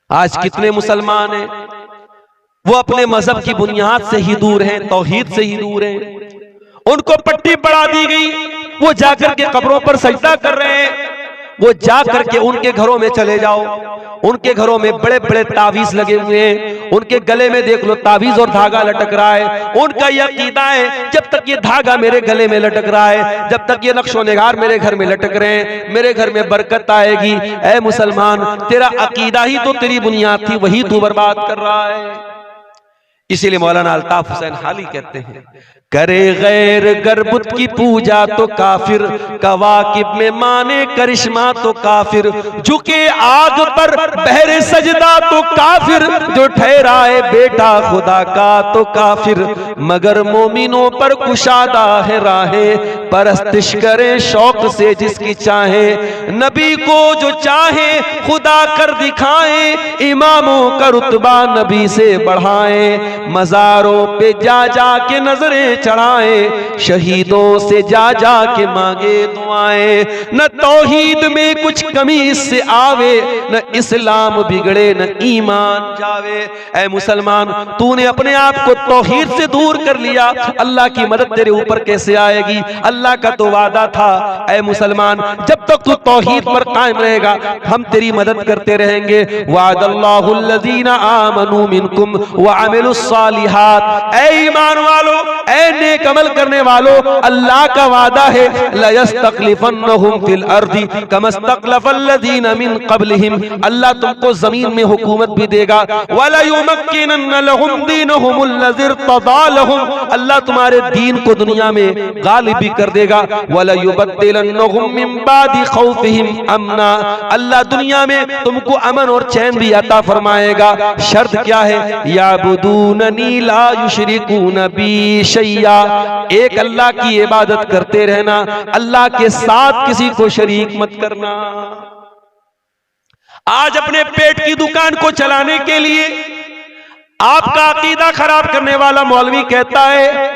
आज कितने मुसलमान हैं वो अपने मजहब की बुनियाद से ही दूर हैं, तौहीद से ही दूर हैं। उनको पट्टी पढ़ा दी गई, वो जाकर के कब्रों पर सजदा कर रहे हैं। वो जा करके उनके घरों में चले जाओ, उनके घरों में बड़े बड़े तावीज लगे हुए हैं, उनके गले में देख लो तावीज और धागा लटक रहा है। उनका यह अकीदा है जब तक ये धागा मेरे गले में लटक रहा है, जब तक ये नक्शो निगार मेरे घर में लटक रहे हैं, मेरे घर में बरकत आएगी। ऐ मुसलमान, तेरा अकीदा ही तो तेरी बुनियाद थी, वही तू बर्बाद कर रहा है। इसीलिए मौलाना अल्ताफ हुसैन हाली कहते हैं, करे गैर गरबुत की पूजा तो काफिर, कवाकिब में माने करिश्मा तो काफिर, झुके आग पर बहरे सजदा तो काफिर, जो ठहराए बेटा खुदा का तो काफिर, मगर मोमिनों पर कुशादा है राहें, परस्तिश करे शौक से जिसकी चाहे, नबी को जो चाहे खुदा कर दिखाए, इमामों का रुतबा नबी से बढ़ाए, मजारों पे जा जा के नजरें चढ़ाए, शहीदों से जा जा के मांगे दुआएं, न तौहीद में कुछ कमी इससे आवे, न इस्लाम बिगड़े न ईमान जावे। ऐ मुसलमान, तूने अपने आप को तौहीद से दूर कर लिया, अल्लाह की मदद तेरे ऊपर कैसे आएगी? अल्लाह का तो वादा था, ऐ मुसलमान, जब तक तू तौहीद पर कायम रहेगा हम तेरी मदद करते रहेंगे। वादल्लाहुल्लज़ीना आमनू मिनकुम व अमिलुस्सालिहात, ऐ ईमान वालों, ऐ नेक अमल करने वालों, अल्लाह का वादा है, लयस्तखलिफन्नहुम फिल अर्दी कमस्तखलफल्लज़ीना मिन क़ब्लिहिम, अल्लाह तुमको जमीन में हुकूमत भी देगा, वला युमक्किनन्न लहुम दीनहुमुल्लज़ी इर्तदा लहुम, अल्लाह तुम्हारे दीन को दुनिया में गालिब भी कर देगा, वला युबद्दिलन्नहुम मिन बादि खौफिहिम अमना, अल्लाह दुनिया में तुमको अमन और चैन भी अता फरमाएगा। शर्त क्या है? याबुदूननी ला युशरिकून बी शैया, एक अल्लाह की इबादत करते रहना, अल्लाह के साथ किसी को शरीक मत करना। आज अपने पेट की दुकान को चलाने के लिए आपका अकीदा खराब करने वाला मौलवी कहता है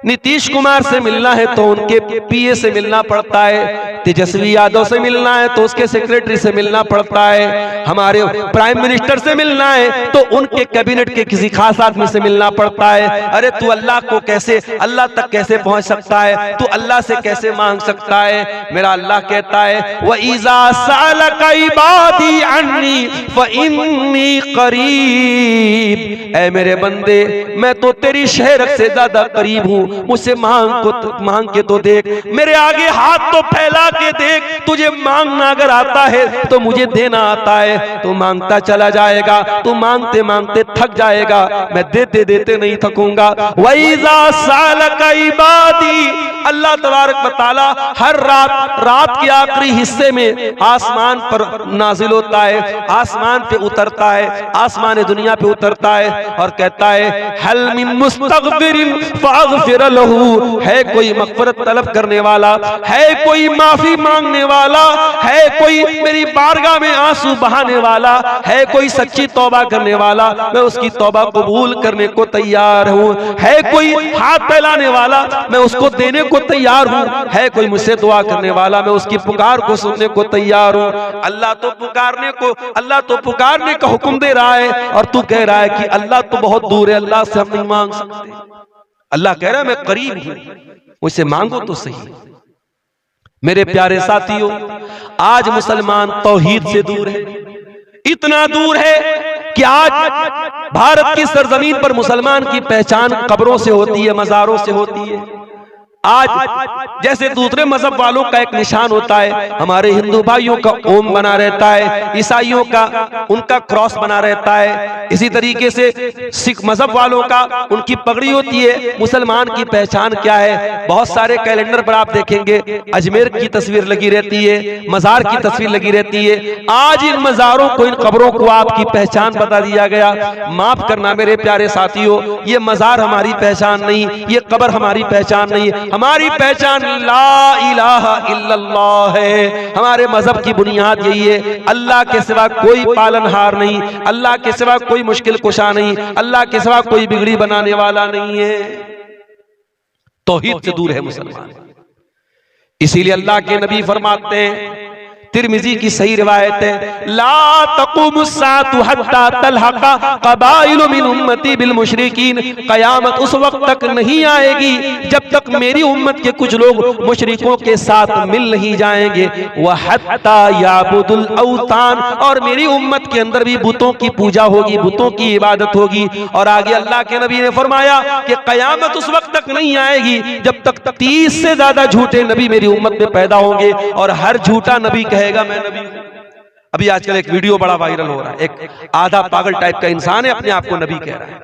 नीतीश कुमार से मिलना है तो उनके पीए से मिलना पड़ता है, तेजस्वी यादव से मिलना है तो उसके सेक्रेटरी से मिलना पड़ता है, हमारे प्राइम मिनिस्टर से मिलना है तो उनके कैबिनेट के किसी खास आदमी से मिलना पड़ता है। अरे तू अल्लाह को कैसे, अल्लाह तक कैसे पहुंच सकता है? तू अल्लाह से कैसे मांग सकता है? मेरा अल्लाह कहता है, व इज़ा सअलका इबादी अन्नी फइन्नी करीब, ऐ मेरे बंदे, मैं तो तेरी शहरत से ज्यादा करीब हूँ, मुझसे मांग के तो देख, मेरे आगे हाथ तो फैला के देख, तुझे मांगना अगर आता है तो मुझे देना आता है। तू मांगता चला जाएगा, तू मांगते मांगते थक जाएगा, मैं देते देते नहीं थकूंगा। वइज़ा सअलका इबादी, अल्लाह तबारक व तआला हर रात के आखिरी हिस्से में आसमान पर नाजिल होता है, आसमान पे उतरता है, आसमान दुनिया पे उतरता है और कहता है, हल मिन मुस्तगफिरिन फअगफिर लहू, है कोई मग़फ़िरत तलब करने वाला, है कोई माफी मांगने वाला, है कोई मेरी बारगाह में आंसू बहाने वाला, है कोई सच्ची तौबा करने वाला, मैं उसकी तौबा कबूल करने को तैयार हूँ, है कोई हाथ फैलाने वाला, मैं उसको देने को तैयार हूँ, है कोई मुझसे दुआ करने वाला, मैं उसकी पुकार को सुनने को तैयार हूँ। अल्लाह तो पुकारने का हुक्म दे रहा है और तू कह रहा है कि अल्लाह तो बहुत दूर है, अल्लाह से हम नहीं मांग सकते। अल्लाह कह रहा है मैं करीब हूं, मुझसे मांगो तो सही। मेरे प्यारे साथियों, आज मुसलमान तौहीद से दूर है, इतना दूर है कि आज भारत की सरजमीन पर मुसलमान की पहचान कब्रों से होती है, मज़ारों से होती है। आज जैसे दूसरे मजहब वालों का एक निशान होता है, हमारे हिंदू भाइयों का ओम बना रहता है, ईसाइयों का उनका क्रॉस बना रहता है, इसी तरीके से सिख मजहब वालों का उनकी पगड़ी होती है। मुसलमान की पहचान क्या है? बहुत सारे कैलेंडर पर आप देखेंगे अजमेर की तस्वीर लगी रहती है, मजार की तस्वीर लगी रहती है। आज इन मजारों को, इन कब्रों को आपकी पहचान बता दिया गया। माफ करना मेरे प्यारे साथियों, ये मजार हमारी पहचान नहीं, ये कब्र हमारी पहचान नहीं, हमारी पहचान ला इलाहा इल्लल्लाह है। हमारे मजहब की बुनियाद यही है, अल्लाह के सिवा कोई पालनहार नहीं, अल्लाह के सिवा कोई मुश्किल कुशा नहीं, अल्लाह के सिवा कोई बिगड़ी बनाने वाला नहीं है। तौहीद से दूर है मुसलमान। इसीलिए अल्लाह के नबी फरमाते हैं, तिरमिजी की सही रिवायत है, ला तक़ूमुस्साअतु हत्ता तल्हक़ा क़बाइलु मिन उम्मती बिल मुशरिकीन, क़यामत उस वक्त तक नहीं आएगी जब तक मेरी उम्मत के कुछ लोग मुशरिकों के साथ मिल नहीं जाएंगे। व हत्ता याबुदुल औतान, और मेरी उम्मत के अंदर भी बुतों की पूजा होगी, बुतों की इबादत होगी। और आगे अल्लाह के नबी ने फरमाया कि क़यामत उस वक्त तक नहीं आएगी जब तक 30 से ज्यादा झूठे नबी मेरी उम्मत में पैदा होंगे, और हर झूठा नबी कहेगा मैं नबी हूं। अभी आजकल एक वीडियो बड़ा वायरल हो रहा है, एक आधा पागल टाइप का इंसान है, अपने आप को नबी कह रहा है।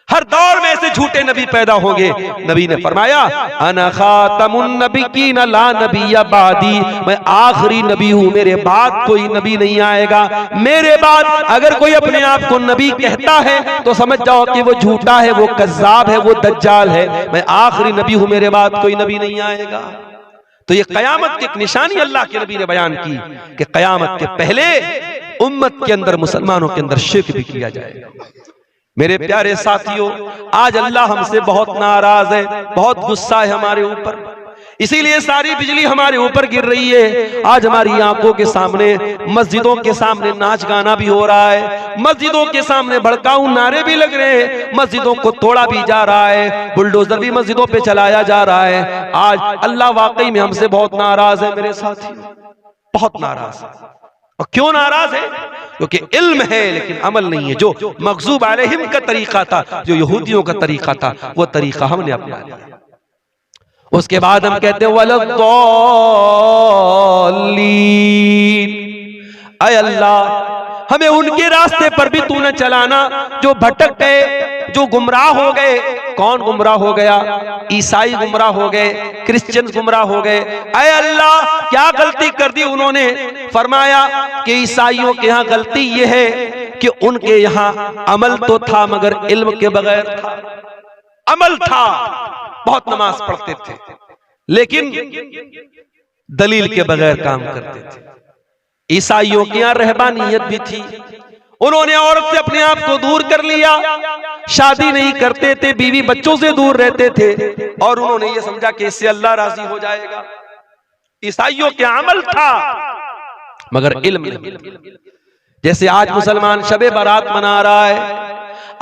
हर दौर में ऐसे झूठे नबी पैदा होंगे। नबी ने फरमाया अना खातमुन नबिय्यीन ला नबिय्य बादी, मैं आखिरी नबी हूं, मेरे बाद कोई नबी नहीं आएगा। मेरे बाद अगर कोई अपने आप को नबी कहता है तो समझ जाओ कि वो झूठा है, वो कज़्ज़ाब है, वो दज्जाल है। मैं आखिरी नबी हूं, मेरे बाद कोई नबी नहीं आएगा। तो ये कयामत की एक निशानी अल्लाह के नबी ने बयान की कि कयामत के पहले उम्मत के अंदर, मुसलमानों के अंदर शिर्क भी किया जाएगा। मेरे प्यारे साथियों, आज अल्लाह हमसे बहुत नाराज है, बहुत गुस्सा है हमारे ऊपर, इसीलिए सारी बिजली हमारे ऊपर गिर रही है। आज हमारी आंखों के सामने मस्जिदों के सामने नाच गाना भी हो रहा है, मस्जिदों के सामने भड़काऊ नारे भी लग रहे हैं, मस्जिदों को तोड़ा भी जा रहा है, बुलडोजर भी मस्जिदों पे चलाया जा रहा है। आज अल्लाह वाकई में हमसे बहुत नाराज है मेरे साथियों, बहुत नाराज है। और क्यों नाराज है? क्योंकि इल्म है लेकिन अमल नहीं है। जो मग़ज़ूब अलैहिम का तरीका था, जो यहूदियों का तरीका था, वो तरीका हमने अपना लिया। उसके बाद हम कहते हैं वलद्दॉलीन, ऐ अल्लाह हमें उनके रास्ते पर भी तूने चलाना जो भटक गए, जो गुमराह हो गए। कौन गुमराह हो गया? ईसाई गुमराह हो गए, क्रिश्चियन गुमराह हो गए। ऐ अल्लाह क्या गलती कर दी उन्होंने? फरमाया कि ईसाइयों के यहाँ गलती यह है कि उनके यहाँ अमल तो था मगर इल्म के बगैर था। अमल था, बहुत नमाज पढ़ते थे लेकिन दलील के बगैर काम करते थे। ईसाइयों के यहाँ रहबानियत भी थी, उन्होंने औरत से अपने आप को दूर कर लिया, शादी नहीं करते थे, बीवी बच्चों से दूर रहते थे, और उन्होंने ये समझा कि इससे अल्लाह राजी हो जाएगा। ईसाइयों के अमल था मगर इल्म नहीं। जैसे आज मुसलमान शबे बारात मना रहा है,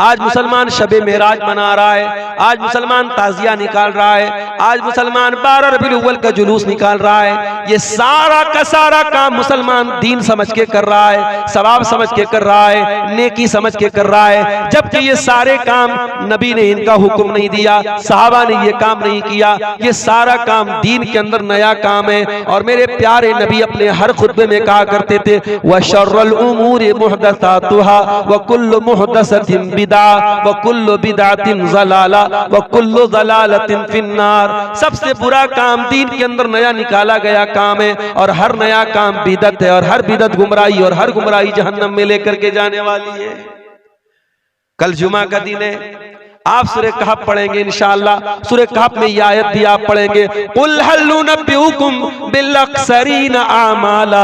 आज मुसलमान शबे मेराज मना रहा है, आज मुसलमान ताजिया निकाल रहा है, आज मुसलमान 12 रबीउल अव्वल का जुलूस निकाल रहा है। ये सारा का सारा काम मुसलमान दीन समझ के कर रहा है, सवाब समझ के कर रहा है, नेकी समझ के कर रहा है, जबकि ये सारे काम नबी ने इनका हुक्म नहीं दिया, सहाबा ने ये काम नहीं किया। ये सारा काम दीन के अंदर नया काम है। और मेरे प्यारे नबी अपने हर खुतबे में कहा करते थे व शर्रुल उमूरि मुहदसातुहा व कुल्लु मुहदसतिन बिदअह व कुल्लु बिदअतिन ज़लाला व कुल्लु ज़लालतिन फिन्नार। सबसे बुरा काम दीन के अंदर नया निकाला गया काम है, और हर नया काम बिदअत है, और हर बिदअत गुमराही, और हर गुमराही जहन्नम में लेकर के जाने वाली है। कल जुमा का दिन है, आप सूरह कहफ पढ़ेंगे इंशाअल्लाह। सूरह कहफ में ये आयत भी आप पढ़ेंगे, कुल हल नुनब्बिउकुम बिल अक्सरीन आमाला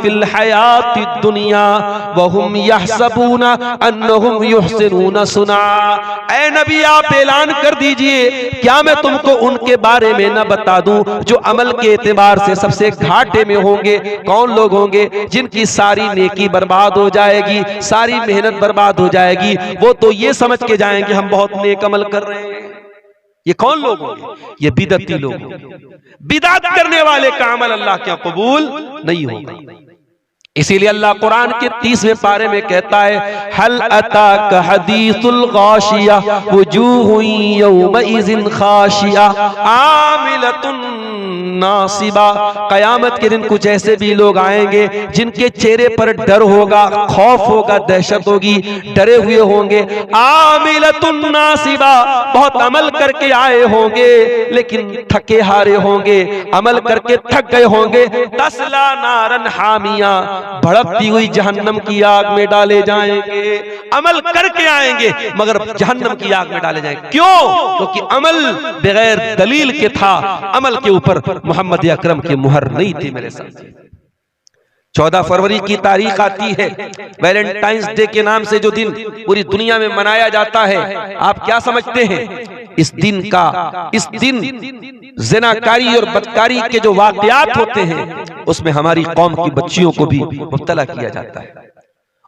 फिल हयातिद दुनिया व हुम यहसबूना अन्नहुम युहसिनूना सुना। ऐ नबी आप ऐलान कर दीजिए, क्या मैं तुमको उनके बारे में न बता दूं जो अमल के एतबार से सबसे घाटे में होंगे? कौन लोग होंगे? जिनकी सारी नेकी बर्बाद हो जाएगी, सारी मेहनत बर्बाद हो जाएगी। वो तो ये समझ के जाएंगे हम बहुत नेक अमल कर रहे हैं। ये कौन लोग होंगे? ये बिदअती लोग होंगे। बिदअत करने वाले का अमल अल्लाह के कबूल नहीं होगा। इसीलिए अल्लाह कुरान के 30वें पारे में कहता है हल अताका हदीसुल गाशिया वुजूहुन यौमइज़िन खाशिया आमिलतुन नासिबा। कयामत के दिन कुछ ऐसे भी लोग आएंगे जिनके चेहरे पर डर होगा, खौफ होगा, दहशत होगी, डरे हुए होंगे। आमिलतुन नासिबा, बहुत अमल करके आए होंगे लेकिन थके हारे होंगे, अमल करके थक गए होंगे। तस्ला नारन हामिया, भड़कती हुई जहन्नम की आग में डाले जाएंगे। अमल करके आएंगे मगर जहन्नम की आग में डाले जाएंगे। क्यों? क्योंकि अमल बगैर दलील के था, अमल के ऊपर मोहम्मद अकरम की मुहर नहीं थी। मेरे साथ 14 फरवरी की तारीख आती है, वैलेंटाइंस डे के नाम से जो दिन पूरी दुनिया में मनाया जाता है, आप क्या समझते हैं? इस दिन ज़िनाकारी और बदकारी के जो वाक़यात होते हैं उसमें हमारी कौम की बच्चियों को भी मुब्तला किया जाता है,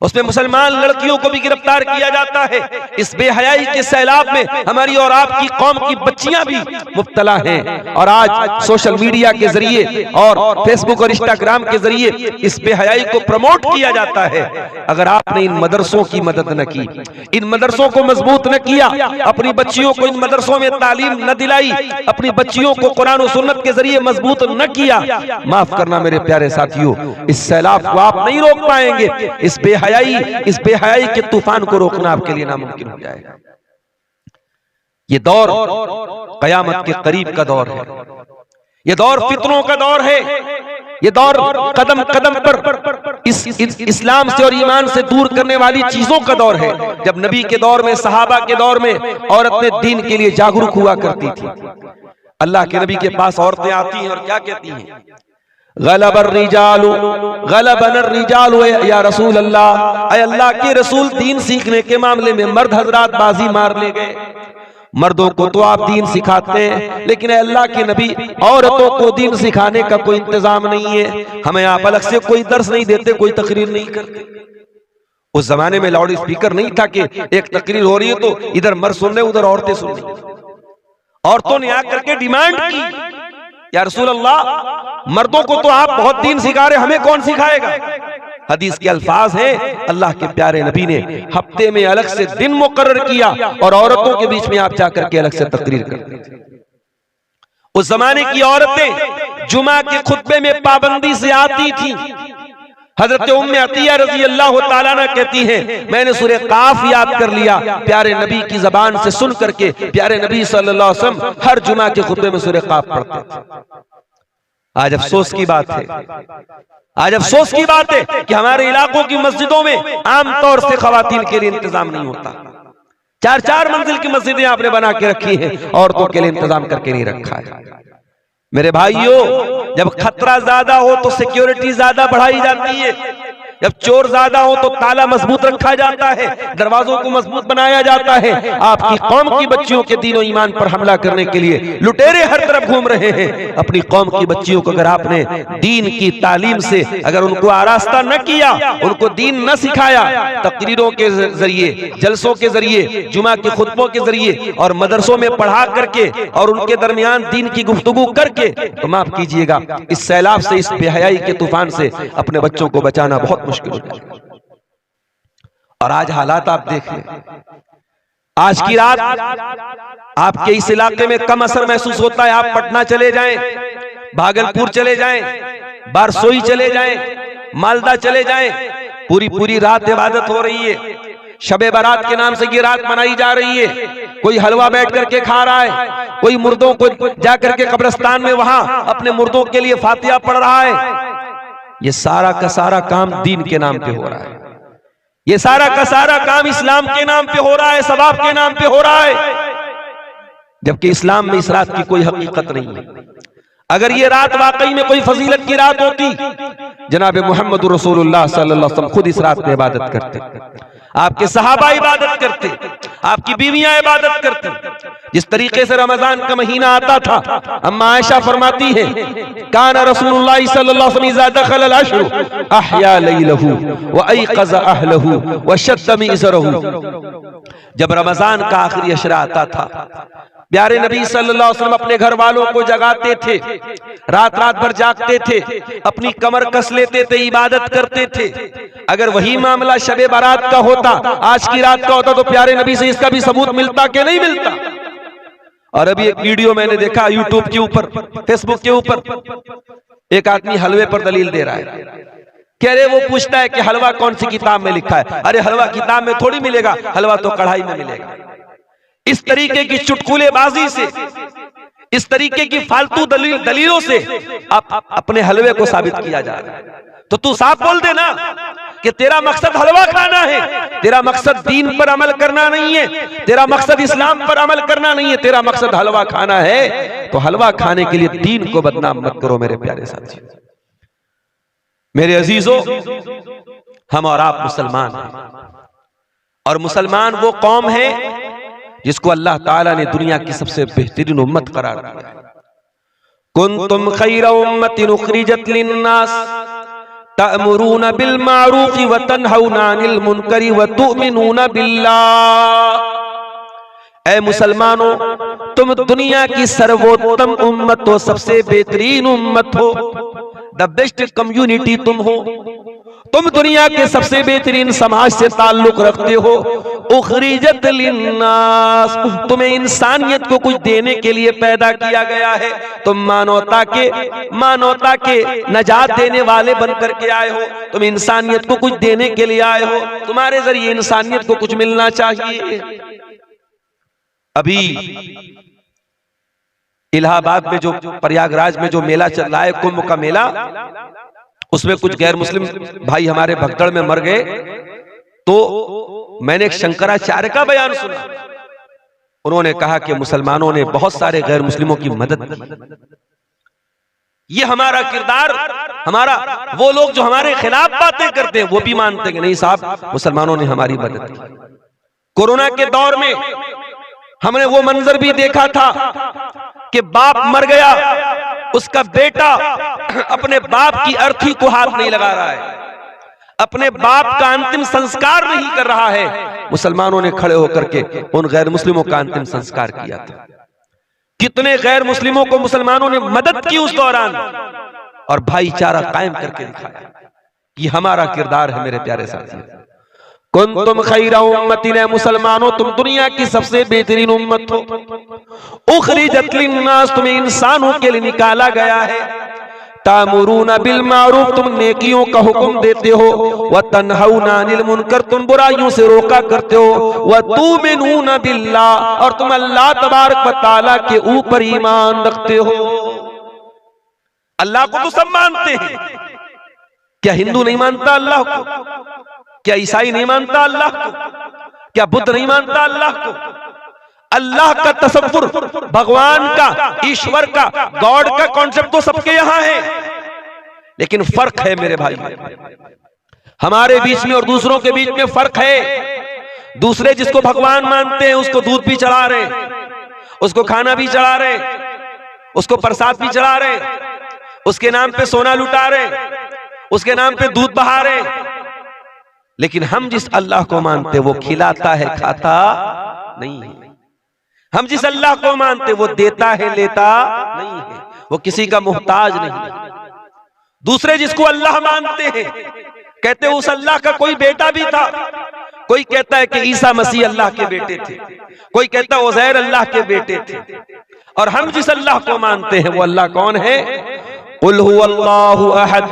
उसमें मुसलमान लड़कियों को भी गिरफ्तार किया जाता है। इस बेहयाई के सैलाब में हमारी और आपकी कौम की बच्चियां भी मुब्तला हैं। और आज सोशल मीडिया के जरिए और फेसबुक और इंस्टाग्राम के जरिए इस बेहयाई को प्रमोट किया जाता है। अगर आपने इन मदरसों की मदद न की, इन मदरसों को मजबूत न किया, अपनी बच्चियों को इन मदरसों में तालीम न दिलाई, अपनी बच्चियों को कुरान और सुन्नत के जरिए मजबूत न किया, माफ करना मेरे प्यारे साथियों, इस सैलाब को आप नहीं रोक पाएंगे। इस बेहयाई के तूफान को रोकना आपके लिए नामुमकिन हो जाएगा। ये दौर कयामत के करीब का दौर है, ये दौर फितनों का दौर है, ये दौर कदम कदम पर इस्लाम से और ईमान से दूर करने वाली चीजों का दौर है। जब नबी के दौर में, सहाबा के दौर में औरतें दीन के लिए जागरूक हुआ करती थी, अल्लाह के नबी के पास औरतें आती हैं और क्या कहती हैं, गलबर रिजालु या रसूल अल्लाह, ऐ अल्लाह के रसूल, दीन सीखने के मामले में मर्द हजरात बाजी मार ले गए। मर्दों को तो आप दीन सिखाते हैं, लेकिन अल्लाह के नबी औरतों को दीन सिखाने का कोई इंतजाम नहीं है, हमें आप अलग से कोई दर्स नहीं देते, कोई तकरीर नहीं करते। उस जमाने में लाउड स्पीकर नहीं था कि एक तकरीर हो रही है तो इधर मर्द सुन रहे उधर औरतें सुन रही। औरतों ने आकर के डिमांड की, या रसूल अल्लाह, मर्दों को तो आप बहुत दीन सिखा रहे, हमें कौन सिखाएगा। हदीस के अल्फाज हैं, अल्लाह के प्यारे नबी ने हफ्ते में अलग से दिन मुकर्रर किया और औरतों के बीच में आप जाकर के अलग से तकरीर करते थे। उस जमाने की औरतें जुमा के खुतबे में पाबंदी से आती थी। हजरत उम्मे अतिया रजी अल्लाह ताला अन्हा कहती हैं, मैंने सूरह काफ याद कर लिया, प्यारे नबी की जबान से सुन करके प्यारे नबी सल्लल्लाहु अलैहि वसल्लम हर जुमा के खुतबे में सूरह काफ पढ़ते थे। आज अफसोस की बात है, आज अफसोस की बात है कि हमारे इलाकों की मस्जिदों में आमतौर से खवातीन के लिए इंतजाम नहीं होता। 4-4 मंजिल की मस्जिदें आपने बना के रखी हैं, औरतों के लिए इंतजाम करके नहीं रखा है। मेरे भाइयों, जब खतरा ज्यादा हो तो सिक्योरिटी ज्यादा बढ़ाई जाती है, जब चोर ज्यादा हो तो ताला मजबूत रखा जाता है, दरवाजों को मजबूत बनाया जाता है। आपकी कौम की बच्चियों के दीन और ईमान पर हमला करने के लिए लुटेरे हर तरफ घूम रहे हैं। अपनी कौम की बच्चियों को अगर आपने दीन की तालीम से अगर उनको आरास्ता न किया, उनको दीन न सिखाया, तकरीरों के जरिए, जलसों के जरिए, जुमा के खुतबों के जरिए और मदरसों में पढ़ा करके और उनके दरमियान दीन की गुफ्तगू करके, तो माफ कीजिएगा, इस सैलाब से, इस बेहयाई के तूफान से अपने बच्चों को बचाना बहुत मुश्किल हो जाएगा। और आज हालात आप देख लें, आज की रात आपके इस इलाके में कम असर महसूस होता है। आप पटना चले जाएं, भागलपुर चले जाएं, बारसोई चले जाएं, मालदा चले जाएं, पूरी रात इबादत हो रही है। शबे बारात के नाम से ये रात मनाई जा रही है। कोई हलवा बैठ करके खा रहा है, कोई मुर्दों को जाकर के कब्रिस्तान में वहां अपने मुर्दों के लिए फातिहा पढ़ रहा है। ये सारा का सारा काम दीन के नाम पे हो रहा है, ये सारा का सारा काम इस्लाम के नाम पे हो रहा है, सवाब के नाम पे हो रहा है, जबकि इस्लाम में इस रात की कोई हकीकत नहीं है। अगर ये रात वाकई में कोई फजीलत की रात होती, जनाब मोहम्मद रसूलुल्लाह सल्लल्लाहु अलैहि वसल्लम खुद इस रात में इबादत करते, आपके सहाबा इबादत करते, आपकी बीवियां इबादत करती। जिस तरीके से रमजान का महीना आता था, अम्मा आयशा फरमाती है, काना रसूलुल्लाह सल्लल्लाहु अलैहि वसल्लम इज़ा दखल अल-अश्र अहया लैलहु व अयक़ज़ अहलहु व शद्द मिज़रहु। जब रमजान का आखिरी अशरा आता था, प्यारे नबी सल्लल्लाहु अलैहि वसल्लम अपने घर वालों को जगाते थे, रात भर जागते थे, अपनी कमर कस लेते थे, इबादत करते थे। अगर वही मामला शबे बारात का होता, आज की रात का होता, तो प्यारे नबी से इसका भी सबूत मिलता कि नहीं मिलता। और अभी एक वीडियो मैंने देखा यूट्यूब के ऊपर, फेसबुक के ऊपर, एक आदमी हलवे पर दलील दे रहा है। कह रहे, वो पूछता है कि हलवा कौन सी किताब में लिखा है। अरे हलवा किताब में थोड़ी मिलेगा, हलवा तो कढ़ाई में मिलेगा। इस तरीके की चुटकुलेबाजी से, इस तरीके की फालतू दलीलों से अपने हलवे को साबित किया जा रहा है। तो तू साफ बोल दे ना कि तेरा मकसद हलवा खाना है, तेरा मकसद दीन पर अमल करना नहीं है, तेरा मकसद इस्लाम पर अमल करना नहीं है, तेरा मकसद हलवा खाना है। तो हलवा खाने के लिए दीन को बदनाम मत करो मेरे प्यारे साथी। मेरे अजीजों, हम और आप मुसलमान हैं, और मुसलमान वो कौम है जिसको अल्लाह ताला ने दुनिया की सबसे बेहतरीन उम्मत करार दिया है। कुंतुम खैरा उम्मतिन उखरिजत लिन्नास तअमुरूना बिल मारूफ व तनहौना अनिल मुनकरी व तुमिनूना बिल्लाह। ऐ मुसलमानों, तुम दुनिया की सर्वोत्तम उम्मत हो, सबसे बेहतरीन उम्मत हो, द बेस्ट कम्युनिटी तुम हो, तुम दुनिया के सबसे बेहतरीन समाज से ताल्लुक रखते हो। उखरिजत लिन्नास, तुम्हें इंसानियत को कुछ देने के लिए पैदा किया गया है। तुम मानवता के नजात देने वाले बनकर के आए हो। तुम इंसानियत को कुछ देने के लिए आए हो। तुम्हारे जरिए इंसानियत को कुछ मिलना चाहिए। अभी इलाहाबाद में जो प्रयागराज में जो मेला चल रहा है, कुंभ का मेला, उसमें कुछ गैर मुस्लिम भाई हमारे भगदड़ में मर गए। तो मैंने एक शंकराचार्य का बयान सुना। उन्होंने कहा कि मुसलमानों ने बहुत सारे गैर मुस्लिमों की मदद की। ये हमारा किरदार, हमारा वो लोग जो हमारे खिलाफ बातें करते हैं वो भी मानते हैं कि नहीं साहब, मुसलमानों ने हमारी मदद की। कोरोना के दौर में हमने वो मंजर भी देखा था कि बाप मर गया, उसका बेटा अपने बाप की अर्थी को हाथ नहीं लगा रहा है, अपने बाप का अंतिम संस्कार नहीं कर रहा है। मुसलमानों ने खड़े होकर के उन गैर मुस्लिमों का अंतिम संस्कार किया था। कितने गैर मुस्लिमों को मुसलमानों ने मदद की उस दौरान, और भाईचारा कायम करके दिखाया। ये हमारा किरदार है मेरे प्यारे साथी। कुंतुम खैरा उम्मतिन, मुसलमानों तुम दुनिया की सबसे बेहतरीन उम्मत हो। उखरिजत लिन्नास, तुम्हें इंसानों के लिए निकाला गया है। तामुरूना बिल मारूफ, तुम नेकियों का हुक्म देते हो। व तनहौना अनिल मुनकर, तुम बुराइयों से रोका करते हो। व तुमिनूना बिल्लाह, और तुम अल्लाह तबारक व तआला के ऊपर ईमान रखते हो। अल्लाह को तो सब मानते हैं। क्या हिंदू नहीं मानता अल्लाह को? क्या ईसाई नहीं मानता अल्लाह को? क्या बुद्ध नहीं मानता अल्लाह को? अल्लाह का तसव्वुर, भगवान का, ईश्वर का, गॉड का कॉन्सेप्ट तो सबके यहां है, लेकिन फर्क है मेरे भाई। हमारे बीच में और दूसरों के बीच में फर्क है। दूसरे जिसको भगवान मानते हैं उसको दूध भी चढ़ा रहे, उसको खाना भी चढ़ा रहे, उसको प्रसाद भी चढ़ा रहे, उसके नाम पे सोना लुटा रहे, उसके नाम पे दूध बहा रहे। लेकिन हम जिस अल्लाह को मानते वो खिलाता है, खाता नहीं है। हम जिस अल्लाह को मानते वो देता है, लेता नहीं है, वो किसी का मोहताज नहीं है। दूसरे जिसको अल्लाह मानते हैं कहते उस अल्लाह का कोई बेटा भी था। कोई कहता है कि ईसा मसीह अल्लाह के बेटे थे, कोई कहता है उज़ैर अल्लाह के बेटे थे। और हम जिस अल्लाह को मानते हैं वो अल्लाह कौन है? कुल हुवल्लाहु अहद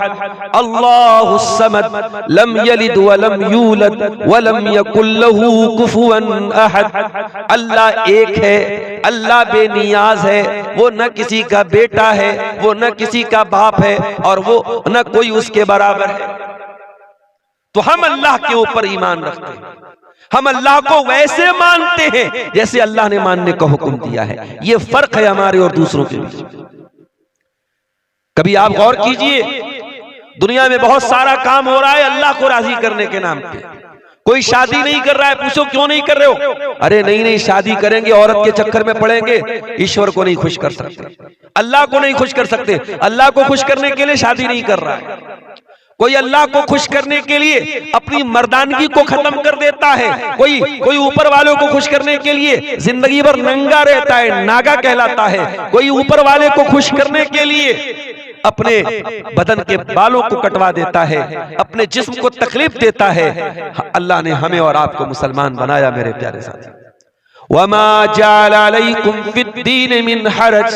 अल्लाहुस समद लम यलिद व लम यूलद व लम यकुल लहू कुफुवन अहद। अल्लाह एक है, अल्लाह बेनियाज है, वो न किसी का बेटा है, वो न किसी का बाप है, और वो न कोई उसके बराबर है। तो हम अल्लाह के ऊपर ईमान रखते हैं। हम अल्लाह को वैसे मानते हैं जैसे अल्लाह ने मानने का हुक्म दिया है। ये फर्क है हमारे और दूसरों के बीच। कभी आप गौर कीजिए, दुनिया में बहुत सारा काम हो रहा है अल्लाह को राजी करने के नाम पे। कोई शादी नहीं कर रहा है, पूछो क्यों नहीं कर रहे हो? अरे नहीं, शादी करेंगे औरत के चक्कर में पड़ेंगे, ईश्वर को नहीं खुश कर सकते, अल्लाह को नहीं खुश कर सकते। अल्लाह को खुश करने के लिए शादी नहीं कर रहा है। कोई अल्लाह को खुश करने के लिए अपनी मर्दानगी को खत्म कर देता है। कोई ऊपर वालों को खुश करने के लिए जिंदगी भर नंगा रहता है, नागा कहलाता है। कोई ऊपर वाले को खुश करने के लिए अपने बदन के बालों को कटवा देता है, अपने जिस्म को तकलीफ देता है। अल्लाह ने हमें और आपको मुसलमान बनाया मेरे प्यारे साथी। वमा जाल अलैकुम फिद्दीन मिन हरज,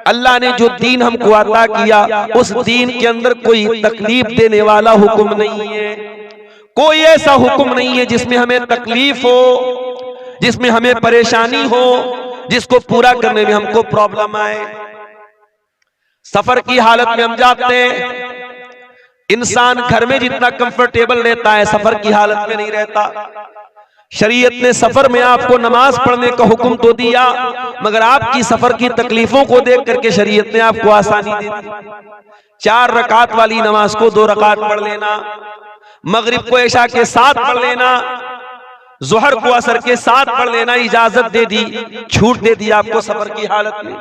अल्लाह ने जो दीन हमको अता किया उस दीन के अंदर कोई तकलीफ देने वाला हुक्म नहीं है। कोई ऐसा हुक्म नहीं है जिसमें हमें तकलीफ हो, जिसमें हमें परेशानी हो, जिसको पूरा करने में हमको प्रॉब्लम आए। सफर की हालत में हम जाते हैं, इंसान घर में जितना कंफर्टेबल रहता है सफर की हालत में नहीं रहता। शरीयत ने सफर में आपको नमाज पढ़ने का हुक्म तो दिया, मगर आपकी सफर की तकलीफों को देख करके शरीयत ने आपको आसानी दे दी। 4 रकात वाली नमाज को 2 रकात पढ़ लेना, मगरिब को इशा के साथ पढ़ लेना, जोहर को असर के साथ पढ़ लेना इजाजत दे दी, छूट दे दी आपको सफर की हालत में।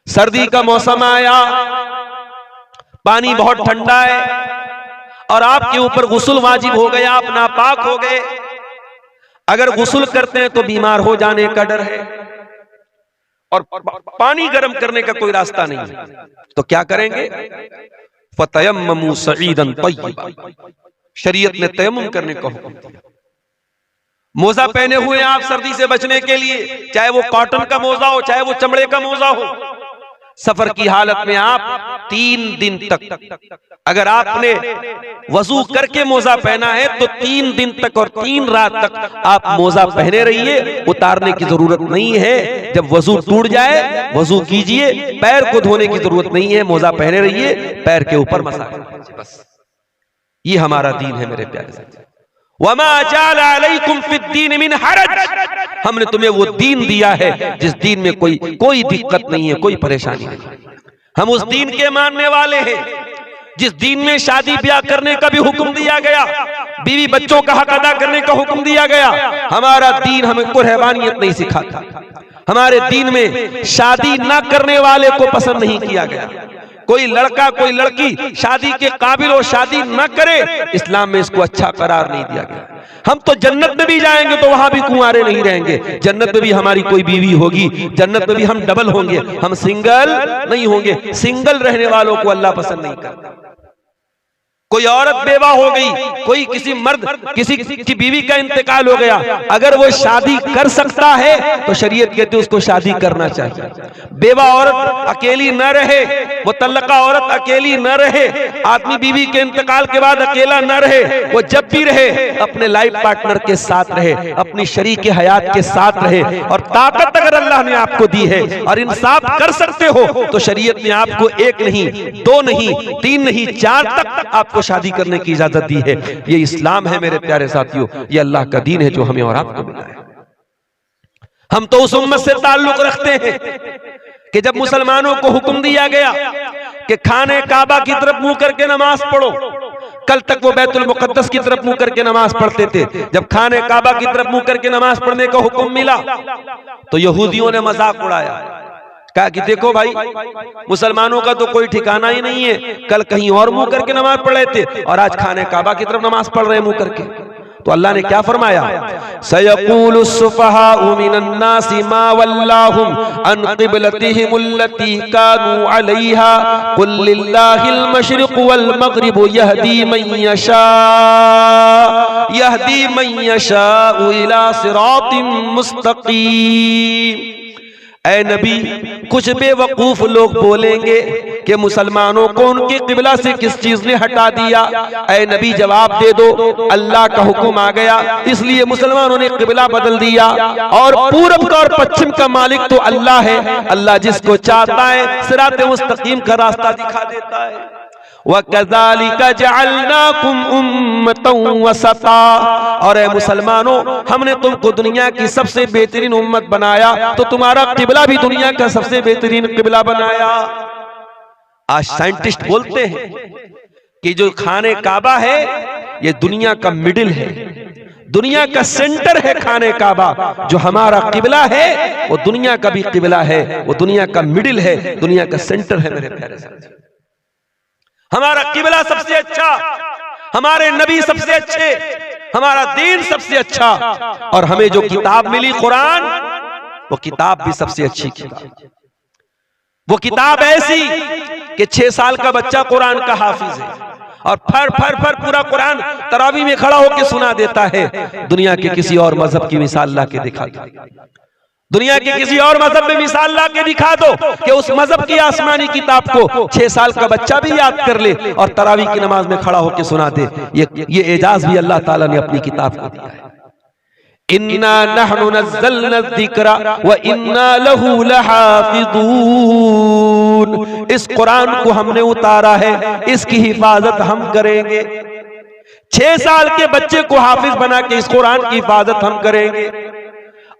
सर्दी का मौसम आया, पानी बहुत ठंडा है और आपके ऊपर गुस्ल वाजिब हो गया, आप नापाक हो गए। अगर गुस्ल करते हैं तो बीमार हो जाने का डर है और पानी गर्म करने का कोई रास्ता नहीं है, तो क्या करेंगे? फतयम्ममू सईदन तय्यबा, शरीयत ने तयम्मुम करने का हुक्म दिया। मोजा पहने हुए आप सर्दी से बचने के लिए, चाहे वो कॉटन का मोजा हो चाहे वो चमड़े का मोजा हो। सफर की हालत में आप 3 दिन तक, अगर आपने वजू करके मोजा पहना है तो 3 दिन तक और 3 रात तक आप मोजा पहने रहिए, उतारने की जरूरत नहीं है। जब वजू टूट जाए वजू कीजिए, पैर को धोने की जरूरत नहीं है, मोजा पहने रहिए, पैर के ऊपर मसा कीजिए, बस। ये हमारा दीन है मेरे प्यारे साथी। वमा जाला अलैकुम फिद्दीन मिन हरज, हमने तुम्हें वो दीन दिया है जिस दीन में कोई दिक्कत नहीं है, कोई परेशानी नहीं। हम उस दीन के मानने वाले हैं जिस दीन में शादी ब्याह करने का भी हुक्म दिया गया, बीवी बच्चों का हक अदा करने का हुक्म दिया गया। हमारा दीन हमें कोई रहबानियत नहीं सिखाता। हमारे दीन में शादी ना करने वाले को पसंद नहीं किया गया। कोई लड़का कोई लड़की शादी के काबिल हो, शादी न करे, इस्लाम में इसको अच्छा करार नहीं दिया गया। हम तो जन्नत में भी जाएंगे तो वहां भी कुंवारे नहीं रहेंगे, जन्नत में भी हमारी कोई बीवी होगी, जन्नत में भी हम डबल होंगे, हम सिंगल नहीं होंगे। सिंगल रहने वालों को अल्लाह पसंद नहीं करता। कोई औरत बेवा हो गई, कोई किसी मर्द किसी की बीवी का इंतकाल हो गया, अगर वो शादी कर सकता है तो शरीयत कहती है उसको शादी करना चाहिए। बेवा औरत अकेली न रहे, मुतल्लका औरत अकेली न रहे, आदमी बीवी के इंतकाल के बाद अकेला न रहे, वो जब भी रहे अपने लाइफ पार्टनर के साथ रहे, अपनी शरीक हयात के साथ रहे। और ताकत अगर अल्लाह ने आपको दी है और इंसाफ कर सकते हो तो शरीयत ने आपको 1 नहीं 2 नहीं 3 नहीं 4 तक आपको शादी करने की इजाजत दी है। ये इस्लाम है मेरे प्यारे साथियों, ये अल्लाह का दीन है जो हमें और आपको मिला है। हम तो उस उम्मत से ताल्लुक रखते हैं कि जब मुसलमानों को हुक्म दिया गया कि खाने काबा की तरफ मुंह करके नमाज पढ़ो, कल तक वो बैतुल मुकद्दस की तरफ मुंह करके नमाज पढ़ते थे। जब खाने काबा की तरफ मुंह करके नमाज पढ़ने का हुक्म मिला तो यहूदियों ने मजाक उड़ाया, कहा कि देखो भाई, मुसलमानों का तो कोई ठिकाना ही नहीं है, कल कहीं और मुंह करके नमाज पढ़ रहे थे और आज खाने काबा की तरफ नमाज पढ़ रहे हैं मुंह करके। तो अल्लाह ने क्या फरमाया? सयक़ूलु सुफ़हाउ मिनन नासि मा वल्लाहुम अन क़िबलतिहिमुल्लती कानू अलैहा क़ुल लिल्लाहिल मशरिक़ु वल मग़रिबु यहदी मन यशाउ इला सिरातिम मुस्तक़ीम। ऐ नबी, कुछ बेवकूफ लोग बोलेंगे कि मुसलमानों को उनके किबला से किस चीज ने हटा दिया। ऐ नबी, जवाब दे दो, अल्लाह का हुक्म आ गया इसलिए मुसलमानों ने किबला बदल दिया और पूरब का और पश्चिम का मालिक तो अल्लाह है। अल्लाह जिसको चाहता है सिराते मुस्तकीम का रास्ता दिखा देता है। वकज़ालिका जअलनाकुम उम्मतन वसता, और ऐ मुसलमानों, हमने तुमको दुनिया की सबसे बेहतरीन उम्मत बनाया तो तुम्हारा किबला भी दुनिया का सबसे बेहतरीन किबला बनाया। आज साइंटिस्ट बोलते हैं कि जो खाने काबा है ये दुनिया का मिडिल है, दुनिया का सेंटर है खाने काबा। जो हमारा किबला है वो दुनिया का भी किबला है, वो दुनिया का मिडिल है, दुनिया का सेंटर है मेरे प्यारे साथी। हमारा किबला सबसे अच्छा, हमारे नबी सबसे अच्छे, हमारा दीन सबसे अच्छा, और हमें जो किताब मिली कुरान, वो किताब भी सबसे अच्छी किताब। वो किताब ऐसी कि 6 साल का बच्चा कुरान का हाफिज है और फर फर फर पूरा कुरान तरावी में खड़ा होकर सुना देता है। दुनिया के किसी और मजहब की मिसाल ला के दिखा दो, दुनिया के किसी और मजहब में मिसाल ला के दिखा दो कि उस मजहब की आसमानी किताब को 6 साल का बच्चा भी याद कर ले और तरावी की नमाज में खड़ा होकर सुना दे। ये एजाज भी अल्लाह ताला ने अपनी किताब को दिया है। इन्ना नहनु नज़्ज़लना ज़िक्रा व इन्ना लहू लहाफ़िज़ून। इस कुरान को हमने उतारा है, इसकी हिफाजत हम करेंगे। 6 साल के बच्चे को हाफिज बना के इस कुरान की हिफाजत हम करेंगे।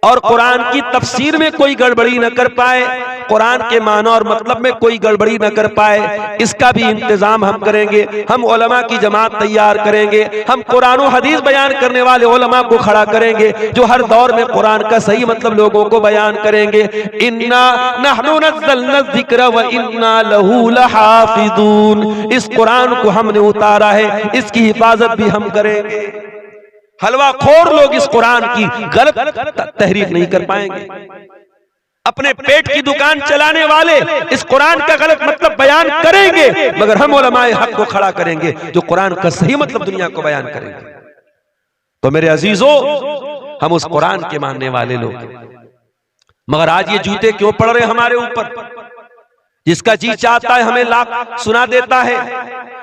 और कुरान की तफसीर में कोई गड़बड़ी न कर पाए, कुरान के माना और मतलब में कोई गड़बड़ी न कर पाए, इसका भी इंतजाम हम करेंगे। हम उलमा की जमात तैयार करेंगे, हम कुरान और हदीस बयान करने वाले उलमा को खड़ा करेंगे जो हर दौर में कुरान का सही मतलब लोगों को बयान करेंगे। इन्ना नहनु नज़्ज़लना ज़िक्र व इन्ना लहू लहाफ़िज़ून, इस कुरान को हमने उतारा है, इसकी हिफाजत भी हम करेंगे। हलवाखोर लोग इस कुरान की गलत तहरीफ नहीं कर पाएंगे। अपने पेट की दुकान चलाने वाले इस कुरान का गलत मतलब बयान करेंगे, मगर हम उलमाए हक को खड़ा करेंगे जो कुरान का सही मतलब दुनिया को बयान करेंगे। तो मेरे अजीजों, हम उस कुरान के मानने वाले लोग, मगर आज ये जूते क्यों पड़ रहे हमारे ऊपर? जिसका जी चाहता है हमें लाख सुना देता है,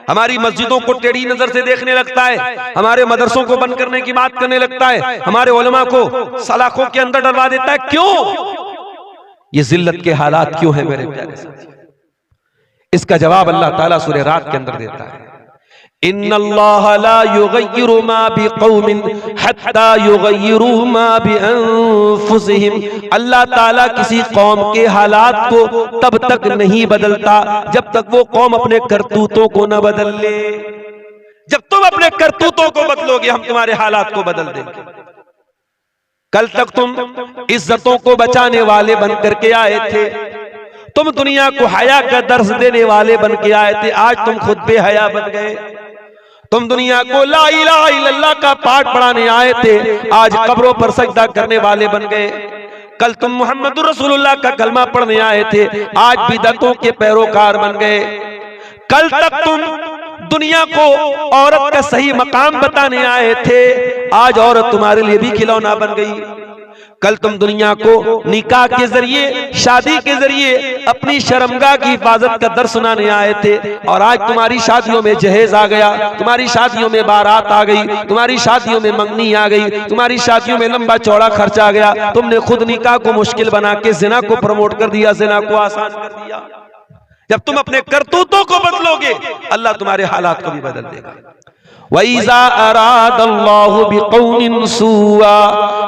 हमारी मस्जिदों को टेढ़ी नजर से देखने लगता है, हमारे मदरसों को बंद करने की बात करने लगता है, हमारे उलमा को सलाखों के अंदर डलवा देता है। क्यों? ये जिल्लत के हालात क्यों है मेरे प्यारे साथियों? इसका जवाब अल्लाह ताला सूरह रात के अंदर देता है। इन्नल्लाह ला युगय्यिरु मा बिक़ौमिन हत्ता युगय्यिरु मा बिअनफुसिहिम, अल्लाह ताला किसी कौम के हालात को तब तक नहीं बदलता जब तक वो कौम अपने करतूतों को न बदल ले। जब तुम अपने करतूतों को बदलोगे, हम तुम्हारे हालात को बदल देंगे। कल तक तुम इज्जतों को बचाने वाले बन करके आए थे, तुम दुनिया को हया का दर्स देने वाले बन के आए थे, आज तुम खुद बेहया बन गए। तुम दुनिया को ला इलाहा इल्लल्लाह का पाठ पढ़ाने आए थे, आज कब्रों पर सजदा करने वाले बन गए। कल तुम मुहम्मदुर रसूलुल्लाह का कलमा पढ़ने आए थे, आज बिदअतों के पैरोकार बन गए। कल तक तुम दुनिया को औरत का सही मकाम बताने आए थे, आज औरत तुम्हारे लिए भी खिलौना बन गई। कल तुम दुनिया को निकाह के जरिए, शादी के जरिए अपनी शर्मगाह की हिफाजत का दर्स सुनाने आए थे, और आज तुम्हारी शादियों में जहेज आ गया, तुम्हारी शादियों में बारात आ गई, तुम्हारी शादियों में मंगनी आ गई, तुम्हारी शादियों में लंबा चौड़ा खर्चा आ गया। तुमने खुद निकाह को मुश्किल बना के जिना को प्रमोट कर दिया, जिना को आसान कर दिया। जब तुम अपने करतूतों को बदलोगे, अल्लाह तुम्हारे हालात को भी बदल देगा। वइज़ा अरादल्लाहु बिक़ौमिन सुआ,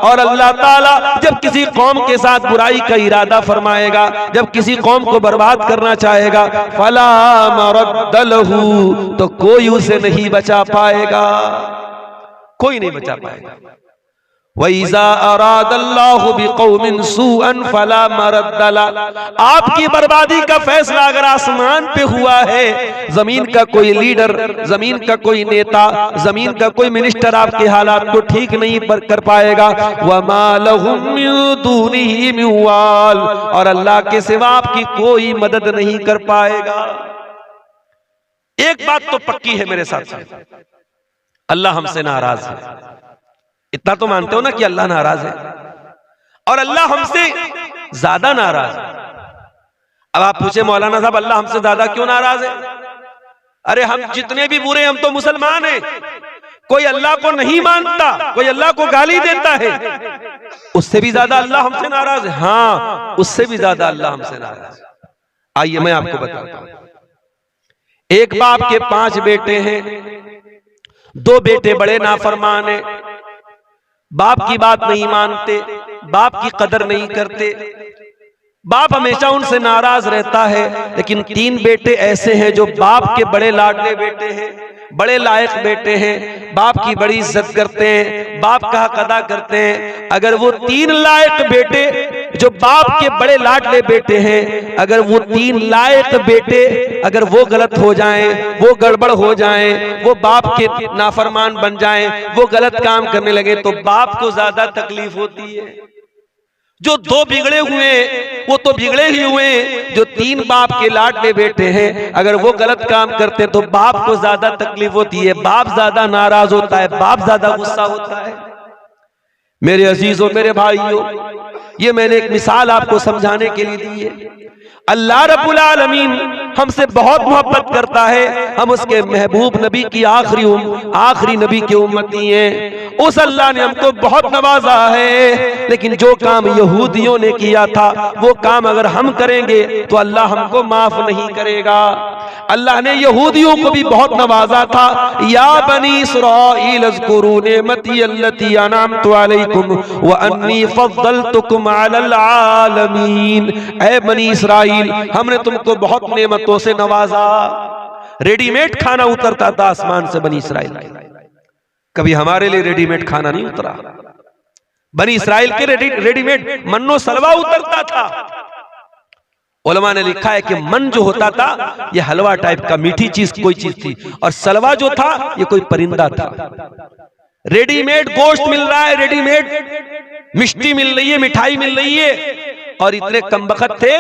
और अल्लाह ताला जब किसी कौम के साथ बुराई का इरादा फरमाएगा, जब किसी कौम को बर्बाद करना चाहेगा, फला मरद्द लहू, तो कोई उसे नहीं बचा पाएगा, कोई नहीं बचा पाएगा। वइज़ा अरादल्लाहु बिक़ौमिन सुअन फला मरद्द लहू, आपकी बर्बादी का फैसला अगर आसमान पे हुआ है, जमीन का कोई लीडर, जमीन का कोई नेता, जमीन का कोई मिनिस्टर आपके हालात को ठीक नहीं कर पाएगा। वमा लहुम मिन दूनिही मिन वाल, और अल्लाह के सिवा आपकी कोई मदद नहीं कर पाएगा। एक बात तो पक्की है मेरे साथ, अल्लाह हमसे नाराज है। इतना तो मानते हो ना कि अल्लाह नाराज है, और अल्लाह हमसे ज्यादा नाराज है। अब आप पूछे मौलाना साहब अल्लाह हमसे ज्यादा क्यों नाराज है? अरे हम जितने भी बुरे, हम तो मुसलमान हैं। कोई अल्लाह को नहीं मानता, कोई अल्लाह को गाली देता है, उससे भी ज्यादा अल्लाह हमसे नाराज है। हाँ, उससे भी ज्यादा अल्लाह हमसे नाराज है। आइए मैं आपको बताता हूं। एक बाप के 5 बेटे हैं, 2 बेटे बड़े नाफरमान हैं, बाप की बात नहीं मानते, बाप की कदर नहीं करते, बाप हमेशा उनसे नाराज रहता है। लेकिन 3 बेटे ऐसे हैं जो बाप के बड़े लाडले बेटे हैं, बड़े लायक बेटे हैं, बाप की बड़ी इज्जत करते हैं, बाप का हक अदा करते हैं। अगर वो 3 लायक बेटे जो बाप के बड़े लाडले बेटे हैं, अगर वो 3 लायक बेटे अगर वो गलत हो जाएं, वो गड़बड़ हो जाएं, वो बाप के नाफरमान बन जाएं, वो गलत काम करने लगे, तो बाप को ज्यादा तकलीफ होती है। जो 2 बिगड़े हुए वो तो बिगड़े ही हुए, जो 3 बाप के लाडले बेटे हैं अगर वो गलत काम करते तो बाप को ज्यादा तकलीफ होती है, बाप ज्यादा नाराज होता है, बाप ज्यादा गुस्सा होता है। मेरे अजीजों, मेरे भाइयों, ये मैंने एक मिसाल आपको समझाने के लिए दी है। अल्लाह रब्बुल आलमीन हमसे बहुत मोहब्बत करता है, हम उसके महबूब नबी की आखिरी नबी की उम्मती हैं। उस अल्लाह ने हमको बहुत नवाजा है, लेकिन जो काम यहूदियों ने किया था वो काम अगर हम करेंगे तो अल्लाह हमको माफ नहीं करेगा। अल्लाह ने यहूदियों को भी बहुत नवाजा था। या बनी इस्राईल अज़्कुरू निअमती अल्लती अनअमतु अलैकुम व अन्नी फद्दलतुकुम अलल आलमीन। ऐ बनी इस्राईल, हमने तुमको बहुत नेमतों से नवाजा। रेडीमेड खाना उतरता था आसमान से बनी इस्राईल, कभी हमारे लिए रेडीमेड खाना नहीं उतरा। बनी इस्राईल के रेडीमेड मन्नो सलवा उतरता था। उलमा ने लिखा है कि मन जो होता था ये हलवा टाइप का, मीठी चीज कोई चीज थी, और सलवा जो था ये कोई परिंदा था। रेडीमेड गोश्त मिल रहा है, रेडीमेड मिष्टी मिल रही है, मिठाई मिल रही है, और इतने कमबख्त थे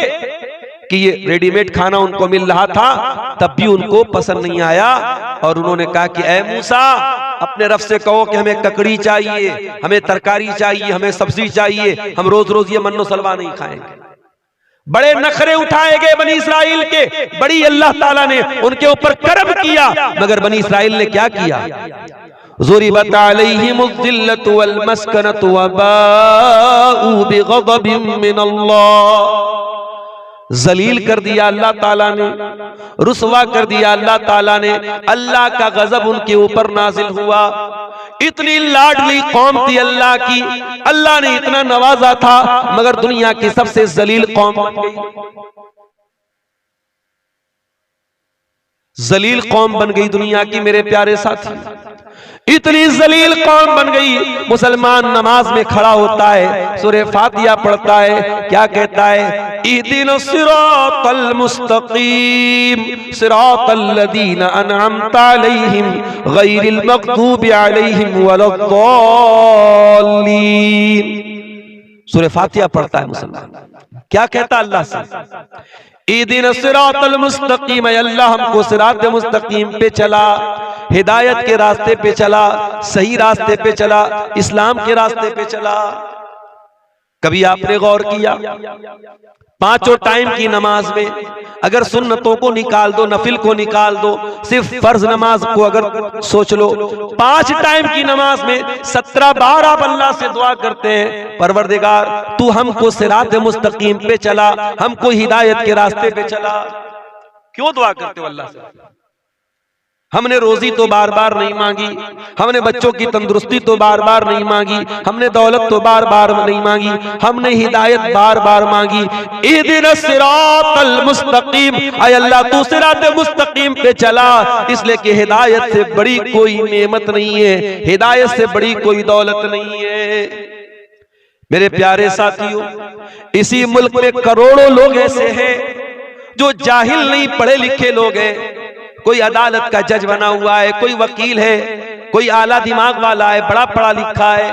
कि ये रेडीमेड खाना उनको मिल रहा था, तब भी उनको पसंद नहीं आया। और उन्होंने कहा कि ऐ मूसा, अपने रब से कहो कि हमें ककड़ी चाहिए, हमें तरकारी चाहिए, हमें सब्जी चाहिए, हम रोज रोज ये मन्नो सलवा नहीं खाएंगे। बड़े नखरे उठाए गए बनी इस्राइल के, बड़ी अल्लाह ताला ने उनके ऊपर करम किया, मगर बनी इस्राइल ने क्या किया? ज़ुरिबत अलैहिमुज़्ज़िल्लतु वल मस्कनतु व बाऊ बिग़ज़बिन मिनल्लाह। जलील कर दिया अल्लाह ताला ने, रुसवा कर दिया अल्लाह ताला ने, अल्लाह का गजब उनके ऊपर नाजिल हुआ। इतनी लाडली कौम थी अल्लाह की, अल्लाह ने इतना नवाजा था, मगर दुनिया की सबसे जलील कौम बन गई। जलील कौम बन गई दुनिया की मेरे प्यारे साथी, इतनी जलील कौम बन गई। मुसलमान नमाज में खड़ा होता है, सूरह फातिहा पढ़ता है, क्या कहता है? इहदिनस सिरातल मुस्तकीम सिरातल लदीना अनअमता अलैहिम गैरिल मग़दूबि अलैहिम वलद्दाल्लीन। सूरह फातिहा पढ़ता है मुसलमान, क्या कहता अल्लाह से? इहदिनस सिरातल मुस्तकीम, अल्लाह हमको सिरात मुस्तकीम पे चला, हिदायत के रास्ते पे चला, सही रास्ते पे चला, इस्लाम के रास्ते पे चला। कभी आपने गौर किया पांचों टाइम की नमाज में अगर सुन्नतों को निकाल दो, नफिल को निकाल दो, सिर्फ फर्ज नमाज को अगर सोच लो, 5 टाइम की नमाज में 17 बार आप अल्लाह से दुआ करते हैं, परवरदिगार तू हमको सिरात मुस्तकीम पे चला, हमको हिदायत के रास्ते पे चला। क्यों दुआ करते हो अल्लाह से? हमने रोजी तो बार बार नहीं मांगी, हमने बच्चों की तंदुरुस्ती तो बार बार नहीं मांगी, हमने दौलत तो बार बार नहीं मांगी, हमने हिदायत बार बार मांगी। इहदिनस सिरातल मुस्तकीम, ऐ अल्लाह तू सिरात मुस्तकीम पे चला, इसलिए कि हिदायत से बड़ी कोई नेमत नहीं है, हिदायत से बड़ी कोई दौलत नहीं है। मेरे प्यारे साथियों, इसी मुल्क में करोड़ों लोग ऐसे हैं जो जाहिल नहीं, पढ़े लिखे लोग हैं। कोई अदालत का जज बना हुआ है, कोई वकील है, कोई आला दिमाग वाला है, बड़ा पढ़ा लिखा है,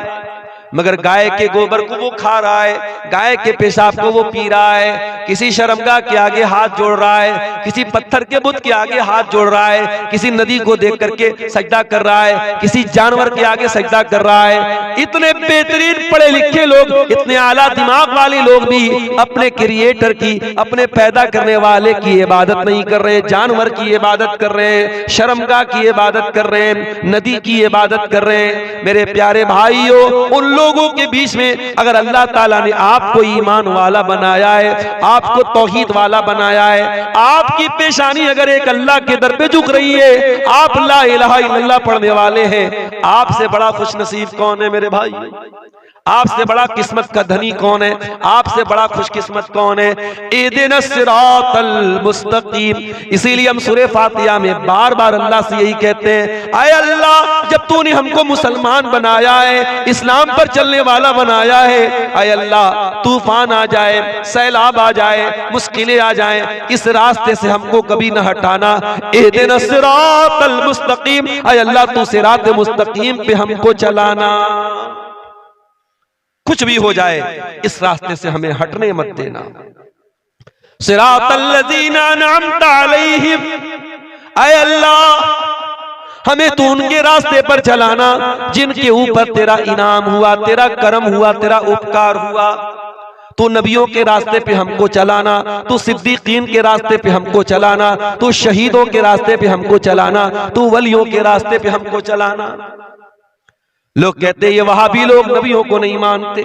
मगर गाय के गोबर को वो खा रहा है, गाय के पेशाब को वो पी रहा है, किसी शर्मगाह के आगे हाथ जोड़ रहा है, किसी पत्थर के बुत के आगे हाथ जोड़ रहा है, किसी नदी को देख करके सजदा कर रहा है, किसी जानवर के आगे सजदा कर रहा है। इतने बेहतरीन पढ़े लिखे लोग, इतने आला दिमाग वाले लोग भी अपने क्रिएटर की, अपने पैदा करने वाले की इबादत नहीं कर रहे, जानवर की इबादत कर रहे हैं, शर्मगाह की इबादत कर रहे हैं, नदी की इबादत कर रहे हैं। मेरे प्यारे भाइयों, उन लोगों के बीच में अगर अल्लाह ताला ने आपको ईमान वाला बनाया है, आपको तौहीद वाला बनाया है, आपकी पेशानी अगर एक अल्लाह के दर पे झुक रही है, आप ला इलाहा इल्लल्लाह पढ़ने वाले हैं, आपसे बड़ा खुशनसीब कौन है मेरे भाई? आपसे बड़ा किस्मत का धनी कौन है? आपसे बड़ा खुशकिस्मत कौन है? इहदिनस सिरातल मुस्तकीम। इसीलिए हम सूरह फातिहा में बार बार अल्लाह से यही कहते हैं, आए अल्लाह जब तूने हमको मुसलमान बनाया है, इस्लाम पर चलने वाला बनाया है, आए अल्लाह तूफान आ जाए, सैलाब आ जाए, मुश्किलें आ जाए, इस रास्ते से हमको कभी न हटाना। इहदिनस सिरातल मुस्तकीम, आए अल्लाह तू सिरात मुस्तकीम पे हमको चलाना। कुछ भी हो जाए इस रास्ते से हमें हटने मत देना। सिरातल लज़ीना अनअमता अलैहिम, ऐ अल्लाह हमें तू उनके रास्ते पर चलाना जिनके ऊपर तेरा इनाम हुआ, तेरा करम हुआ, तेरा उपकार हुआ। तू नबियों के रास्ते पे हमको चलाना, तू सिद्दीकीन के रास्ते पे हमको चलाना, तू शहीदों के रास्ते पे हमको चलाना, तू वलियों के रास्ते पे हमको चलाना। लोग कहते ये वहाबी लोग नबियों को नहीं मानते,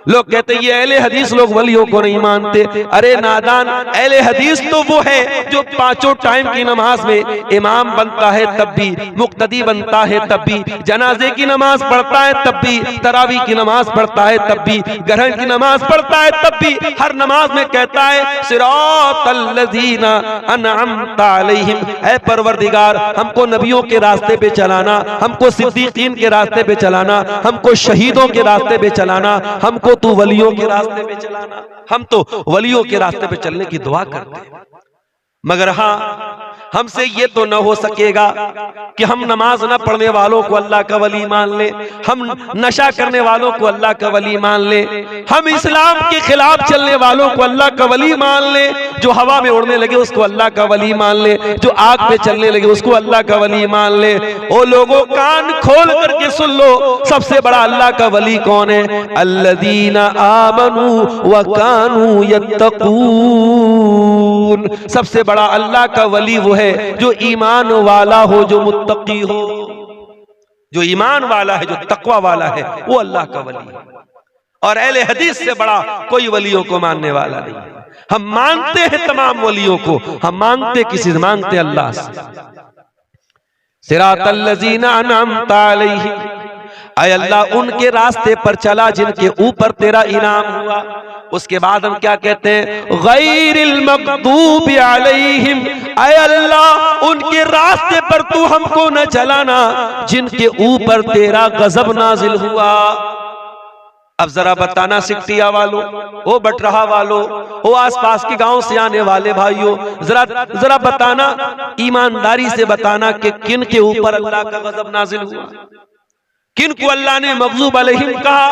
लोग कहते हैं ये अहले हदीस लोग वलियों को नहीं मानते। अरे नादान, अहले हदीस तो वो है जो पांचों टाइम की नमाज में इमाम बनता है तब भी, मुक्तदी बनता है तब भी, जनाजे की नमाज पढ़ता है तब भी, तरावी की नमाज पढ़ता है तब भी, ग्रहण की नमाज पढ़ता है तब भी, हर नमाज में कहता है सिरातल लज़ीना अनअमता अलैहिम, ऐ परवरदिगार हमको नबियों के रास्ते पे चलाना, हमको सिद्दीकीन के रास्ते पे चलाना, हमको शहीदों के रास्ते पे चलाना, हमको तू वलियों के रास्ते पे चलाना। हम तो वलियों के रास्ते पे चलने की दुआ करते हैं, मगर हाँ हमसे ये तो न हो सकेगा कि हम नमाज न पढ़ने वालों को अल्लाह का वली मान ले, हम नशा करने वालों को अल्लाह का वली मान ले, हम इस्लाम के खिलाफ चलने वालों को अल्लाह का वली मान ले, जो हवा में उड़ने लगे उसको अल्लाह का वली मान ले, जो आग पे चलने लगे उसको अल्लाह का वली मान ले। ओ लोगों, कान खोल करके सुन लो, सबसे बड़ा अल्लाह का वली कौन है? अल्लज़ीना आमनू व कानू यत्तकून। सबसे बड़ा अल्लाह का वली वो है जो ईमान वाला हो, जो मुत्तकी हो, जो ईमान वाला है, जो तकवा वाला है, वो अल्लाह का वली है। और अहले हदीस से बड़ा कोई वलियों को मानने वाला नहीं है। हम मानते हैं तमाम वलियों को, हम मानते किसी से, मानते अल्लाह से। सिरातल लज़ीना अनअमता अलैहिम, ऐ अल्लाह उनके रास्ते पर चला जिनके ऊपर तेरा इनाम हुआ। उसके बाद हम क्या कहते हैं? गैरिल मग़दूबि अलैहिम, ऐ अल्लाह उनके रास्ते पर तू हमको न चलाना जिनके ऊपर तेरा गजब नाजिल हुआ। अब जरा बताना सिकटिया वालों, ओ बटरहा वालों, ओ आसपास के गांव से आने वाले भाइयों, जरा बताना, ईमानदारी से बताना कि किन के ऊपर अल्लाह का गजब नाजिल हुआ, किन को अल्लाह ने मग़ज़ूब अलैहिम कहा,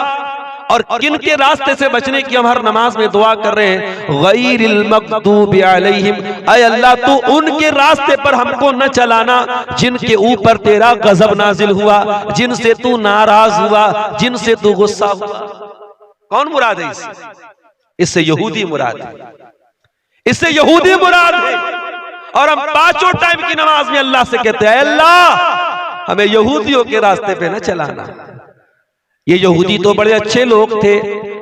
और किन के रास्ते से बचने की हम हर नमाज में दुआ कर रहे हैं। गैरिल मग़दूबि अलैहिम, ऐ अल्लाह तू उनके रास्ते पर हमको न चलाना जिनके ऊपर तेरा गजब नाजिल हुआ, जिनसे तू नाराज हुआ, जिनसे तू गुस्सा हुआ। कौन मुराद है इससे? इससे यहूदी मुराद है, इससे यहूदी मुराद है। और हम पांचों टाइम की नमाज में अल्लाह से कहते हैं अल्लाह हमें यहूदियों के रास्ते पे न चलाना। ये यहूदी तो बड़े अच्छे लोग थे,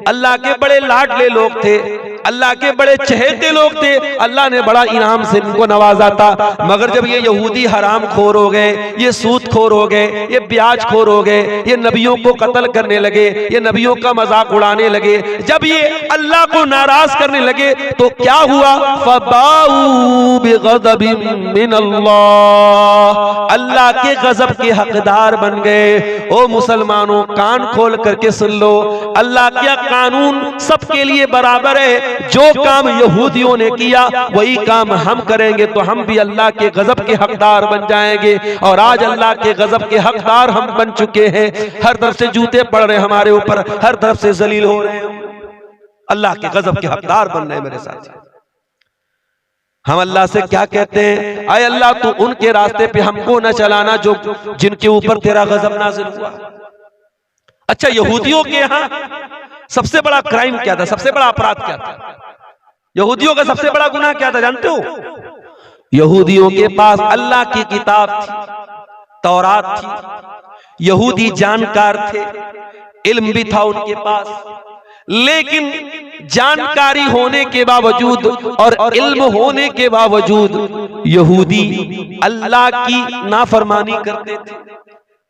अल्लाह के बड़े लाडले लोग थे, अल्लाह के बड़े चहेते लोग थे, अल्लाह ने बड़ा इनाम से इनको नवाजा था। मगर जब ये यहूदी हराम खोर हो गए, ये सूद खोर हो गए, ये ब्याज खोर हो गए, ये नबियों को कत्ल करने लगे, ये नबियों का मजाक उड़ाने लगे, जब ये अल्लाह को नाराज करने लगे तो क्या हुआ? फबाऊ बिग़ज़बिन मिनल्लाह, अल्लाह के गजब के हकदार बन गए। ओ मुसलमानों, कान खोल करके सुन लो, अल्लाह का कानून सबके लिए बराबर है। जो काम यहूदियों ने किया वही काम हम करेंगे तो हम भी अल्लाह के गजब के हकदार बन जाएंगे। और आज अल्लाह के गजब के हकदार हम बन चुके हैं। हर तरफ से जूते पड़ रहे हैं हमारे ऊपर, हर तरफ से जलील हो रहे हैं, अल्लाह के गजब के हकदार बन रहे हैं मेरे साथ। हम अल्लाह से क्या कहते हैं? आए अल्लाह तू उनके रास्ते पे हमको न चलाना जो जिनके ऊपर तेरा गजब नाज़िल हुआ। अच्छा, यहूदियों के यहाँ सबसे बड़ा क्राइम क्या था? सबसे बड़ा अपराध क्या था? यहूदियों का सबसे बड़ा गुनाह क्या था जानते हो? यहूदियों के पास अल्लाह की किताब थी, तौरात थी, यहूदी जानकार थे, इल्म भी था उनके पास, लेकिन जानकारी होने के बावजूद और इल्म होने के बावजूद यहूदी अल्लाह की नाफरमानी करते थे,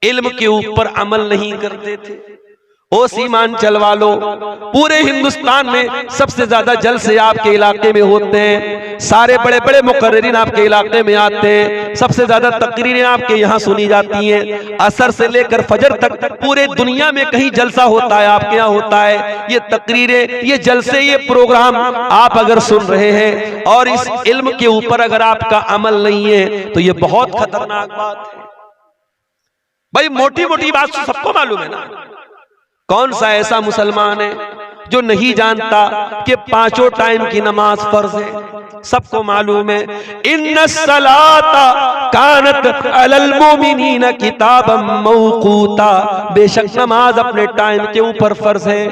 इल्म के ऊपर अमल नहीं करते थे। ओ सीमांचल वालों, पूरे हिंदुस्तान में सबसे ज्यादा जलसे आपके इलाके में होते हैं, सारे बड़े बड़े मुकर्रिरीन आपके इलाके में आते हैं, सबसे ज्यादा तकरीरें आपके यहाँ सुनी जाती हैं। असर से लेकर फजर तक पूरे दुनिया में कहीं जलसा होता है, आपके यहाँ होता है। ये तकरीरें, ये जलसे, ये प्रोग्राम आप अगर सुन रहे हैं और इस इल्म के ऊपर अगर आपका अमल नहीं है तो ये बहुत खतरनाक बात है। भाई मोटी मोटी बात तो सबको मालूम है ना। कौन सा ऐसा मुसलमान है जो नहीं जानता कि पांचों टाइम की नमाज फर्ज है? सबको मालूम है। इन्नस्सलाता कानत अलल मोमिनीना किताबम मौकूता, बेशक नमाज अपने टाइम के ऊपर फर्ज है।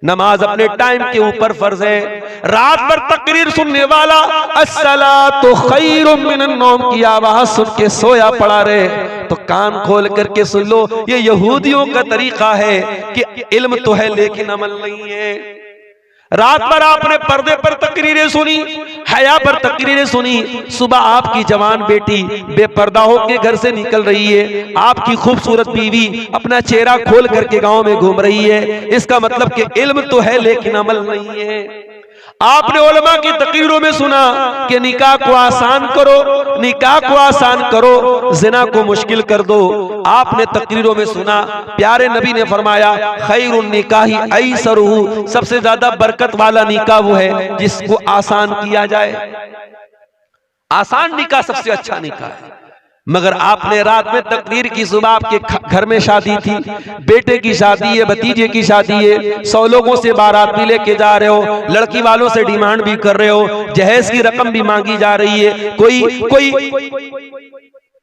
नमाज अपने टाइम के ऊपर फर्ज है। रात भर तकरीर सुनने वाला अस्सलातु खैरुम मिनन नौम की आवाज सुन के सोया पड़ा रहे, तो कान खोल करके सुन लो। ये यहूदियों का तरीका है कि इल्म तो है लेकिन अमल नहीं है। रात भर आपने पर्दे पर तकरीरें सुनी, हया पर तकरीरें सुनी, सुबह आपकी जवान बेटी बेपर्दा होकर घर से निकल रही है, आपकी खूबसूरत बीवी अपना चेहरा खोल करके गांव में घूम रही है। इसका मतलब कि इल्म तो है लेकिन अमल नहीं है। आपने उलमा की तकरीरों में सुना कि निकाह को आसान करो, निकाह को आसान करो, जिना को मुश्किल कर दो। आपने तकरीरों में सुना प्यारे नबी ने फरमाया खैरुन निकाही ऐसरुहु, सबसे ज्यादा बरकत वाला निकाह वो है जिसको आसान किया जाए। आसान निकाह सबसे अच्छा निकाह है। मगर आपने रात में तकरीर की, सुबह आपके घर में शादी थी, बेटे की शादी है, भतीजे की शादी है, 100 लोगों से बारात भी लेके जा रहे हो, लड़की वालों से डिमांड भी कर रहे हो, जहेज की रकम भी मांगी जा रही है, कोई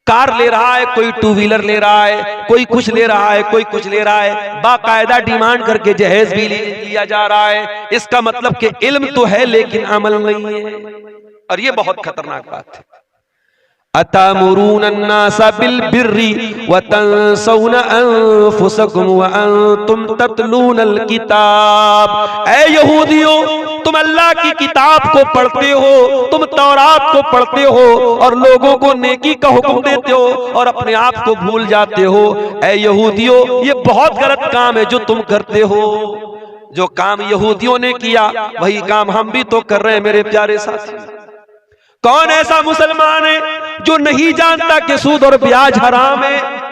कार ले रहा है, कोई 2 व्हीलर ले रहा है, कोई कुछ ले रहा है, कोई कुछ ले रहा है, बाकायदा डिमांड करके जहेज भी लिया जा रहा है। इसका मतलब कि इल्म तो है लेकिन अमल नहीं है, और ये बहुत खतरनाक बात है। अतामुरून अन्नासा बिल बिर्री व तंसौना अनफुसकुम व अंतुम ततलूनल किताब। ऐ यहूदियों, तुम अल्लाह की किताब को पढ़ते हो, तुम तौरात को पढ़ते हो और लोगों को नेकी का हुक्म देते हो और अपने आप को भूल जाते हो। ऐ यहूदियों, ये बहुत गलत काम है जो तुम करते हो। जो काम यहूदियों ने किया वही काम हम भी तो कर रहे हैं मेरे प्यारे साथी। कौन ऐसा मुसलमान है जो नहीं जानता कि सूद और ब्याज हराम है?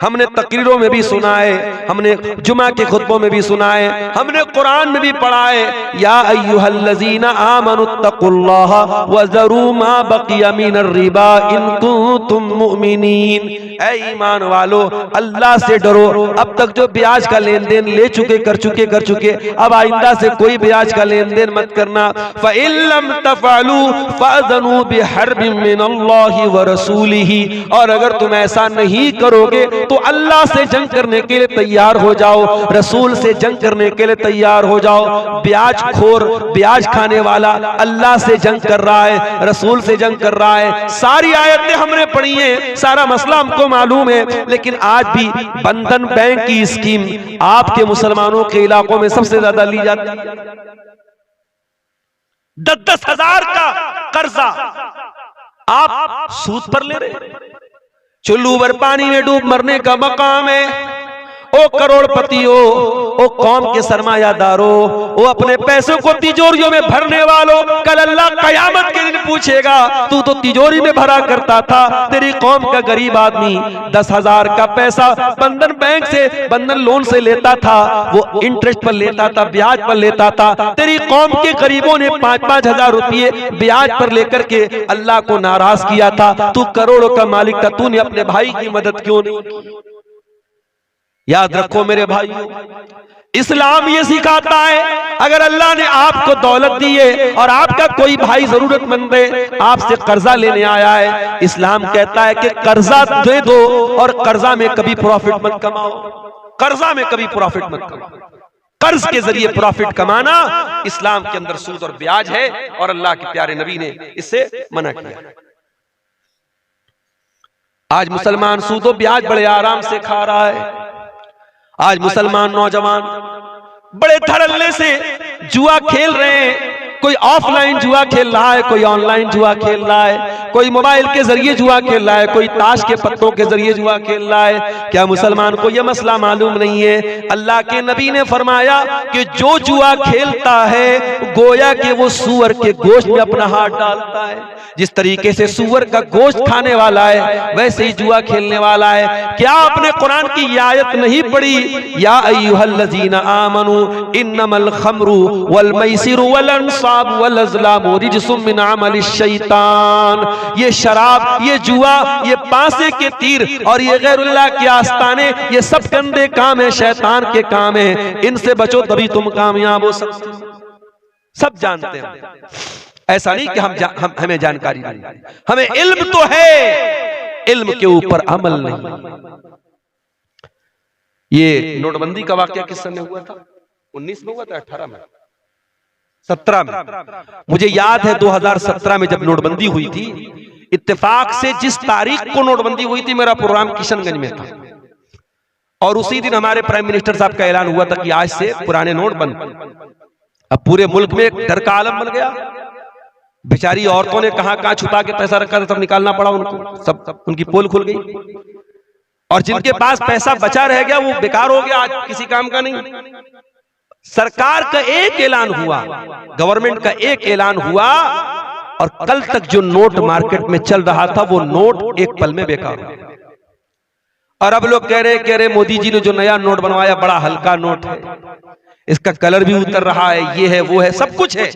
हमने तकरीरों में भी सुना है, हमने जुमा के खुतबों में भी सुना है, हमने कुरान में भी पढ़ा है, या अय्युहल्लज़ीना आमनुत्तकुल्लाह वज़रू मा बक़िया मिनर रिबा इन कुंतुम मुमिनीन। ऐ ईमान वालो, अल्लाह से डरो। अब तक जो ब्याज का लेन देन ले चुके कर चुके, अब आइंदा से कोई ब्याज का लेन देन मत करना। फ़इन लम तफ़अलू फ़अज़नू बिहर्बिन मिनल्लाहि व रसूलिही। और अगर तुम ऐसा नहीं करोगे तो अल्लाह से जंग करने के लिए तैयार हो जाओ, रसूल से जंग करने के लिए तैयार हो जाओ। ब्याज खोर, ब्याज खाने वाला अल्लाह से जंग कर रहा है, रसूल से जंग कर रहा है। सारी आयतें हमने पढ़ी हैं, सारा मसला हमको मालूम है, लेकिन आज भी बंधन बैंक की स्कीम आपके मुसलमानों के इलाकों में सबसे ज्यादा ली जाती है। 10-10 हजार का कर्जा आप सूद पर ले रहे। चुल्लू भर पानी में डूब मरने का मकाम है। ओ करोड़पति हो, ओ कौम के सरमायादारो, ओ अपने पैसों को तिजोरियों में भरने वालों, कल अल्लाह कयामत के दिन पूछेगा तू तो तिजोरी में भरा करता था। तेरी कौम का गरीब आदमी 10,000 का पैसा बंधन बैंक से, बंधन लोन से लेता था, वो इंटरेस्ट पर लेता था, ब्याज पर लेता था। तेरी कौम के गरीबों ने 5-5 हजार रुपये ब्याज पर लेकर के अल्लाह को नाराज किया था। तू करोड़ों का मालिक था, तूने अपने भाई की मदद क्यों नहीं की? याद रखो मेरे भाइयों, इस्लाम ये सिखाता है अगर अल्लाह ने आपको दौलत दी है और आपका कोई भाई जरूरतमंद है, आपसे कर्जा लेने आया है, इस्लाम कहता है कि कर्जा दे दो और कर्जा में कभी प्रॉफिट मत कमाओ। कर्जा में कभी प्रॉफिट मत कमाओ। कर्ज के जरिए प्रॉफिट कमाना इस्लाम के अंदर सूद और ब्याज है, और अल्लाह के प्यारे नबी ने इससे मना किया। आज मुसलमान सूद और ब्याज बड़े आराम से खा रहा है। आज मुसलमान नौजवान बड़े धड़ल्ले से जुआ खेल रहे हैं। कोई ऑफलाइन जुआ खेल रहा है, कोई ऑनलाइन जुआ खेल रहा है, कोई मोबाइल के जरिए जुआ खेल रहा है, कोई ताश के पत्तों के जरिए जुआ खेल रहा है। क्या मुसलमान को यह मसला मालूम नहीं है? अल्लाह के नबी ने फरमाया कि जो जुआ खेलता है गोया कि वो सूअर के गोश्त में अपना हाथ डालता है। जिस तरीके से सूअर का गोश्त खाने वाला है, वैसे ही जुआ खेलने वाला है। क्या आपने कुरान की ये आयत नहीं पढ़ी? या अय्युहल्लज़ीना आमनू इन्नमल खम्रु वल मैसिरु वल अंसाबु वल अज़लामु रिज्सुम मिन अमलिश शैतान। ये शराब, ये जुआ, ये पासे के तीर और ये गैरुल्लाह के आस्ताने, ये सब गंदे काम है, शैतान के काम है। इनसे बचो तभी तुम कामयाब हो सकते हो। सब जानते हैं, ऐसा नहीं कि हमें जानकारी नहीं, हमें इल्म तो है, इल्म के ऊपर अमल नहीं। ये नोटबंदी का वाकया किस समय हुआ था? 19 में हुआ था 18 में 17 में मुझे याद है 2017 में जब नोटबंदी हुई थी, इत्तेफाक से जिस तारीख को नोटबंदी हुई थी मेरा प्रोग्राम किशनगंज में था और उसी दिन हमारे प्राइम मिनिस्टर साहब का ऐलान हुआ था कि आज से पुराने नोट बंद। अब पूरे मुल्क में एक डर का आलम बन गया। बेचारी औरतों ने कहां छुपा के पैसा रखा था, सब निकालना पड़ा उनको, सब उनकी पोल खुल गई और जिनके पास पैसा बचा रह गया वो बेकार हो गया, आज किसी काम का नहीं। सरकार का एक ऐलान हुआ, गवर्नमेंट का एक ऐलान हुआ और कल तक जो नोट मार्केट में चल रहा था वो नोट एक पल में बेकार हो गया। और अब लोग कह रहे मोदी जी ने जो नया नोट बनवाया बड़ा हल्का नोट है, इसका कलर भी उतर रहा है, ये है वो है, सब कुछ है।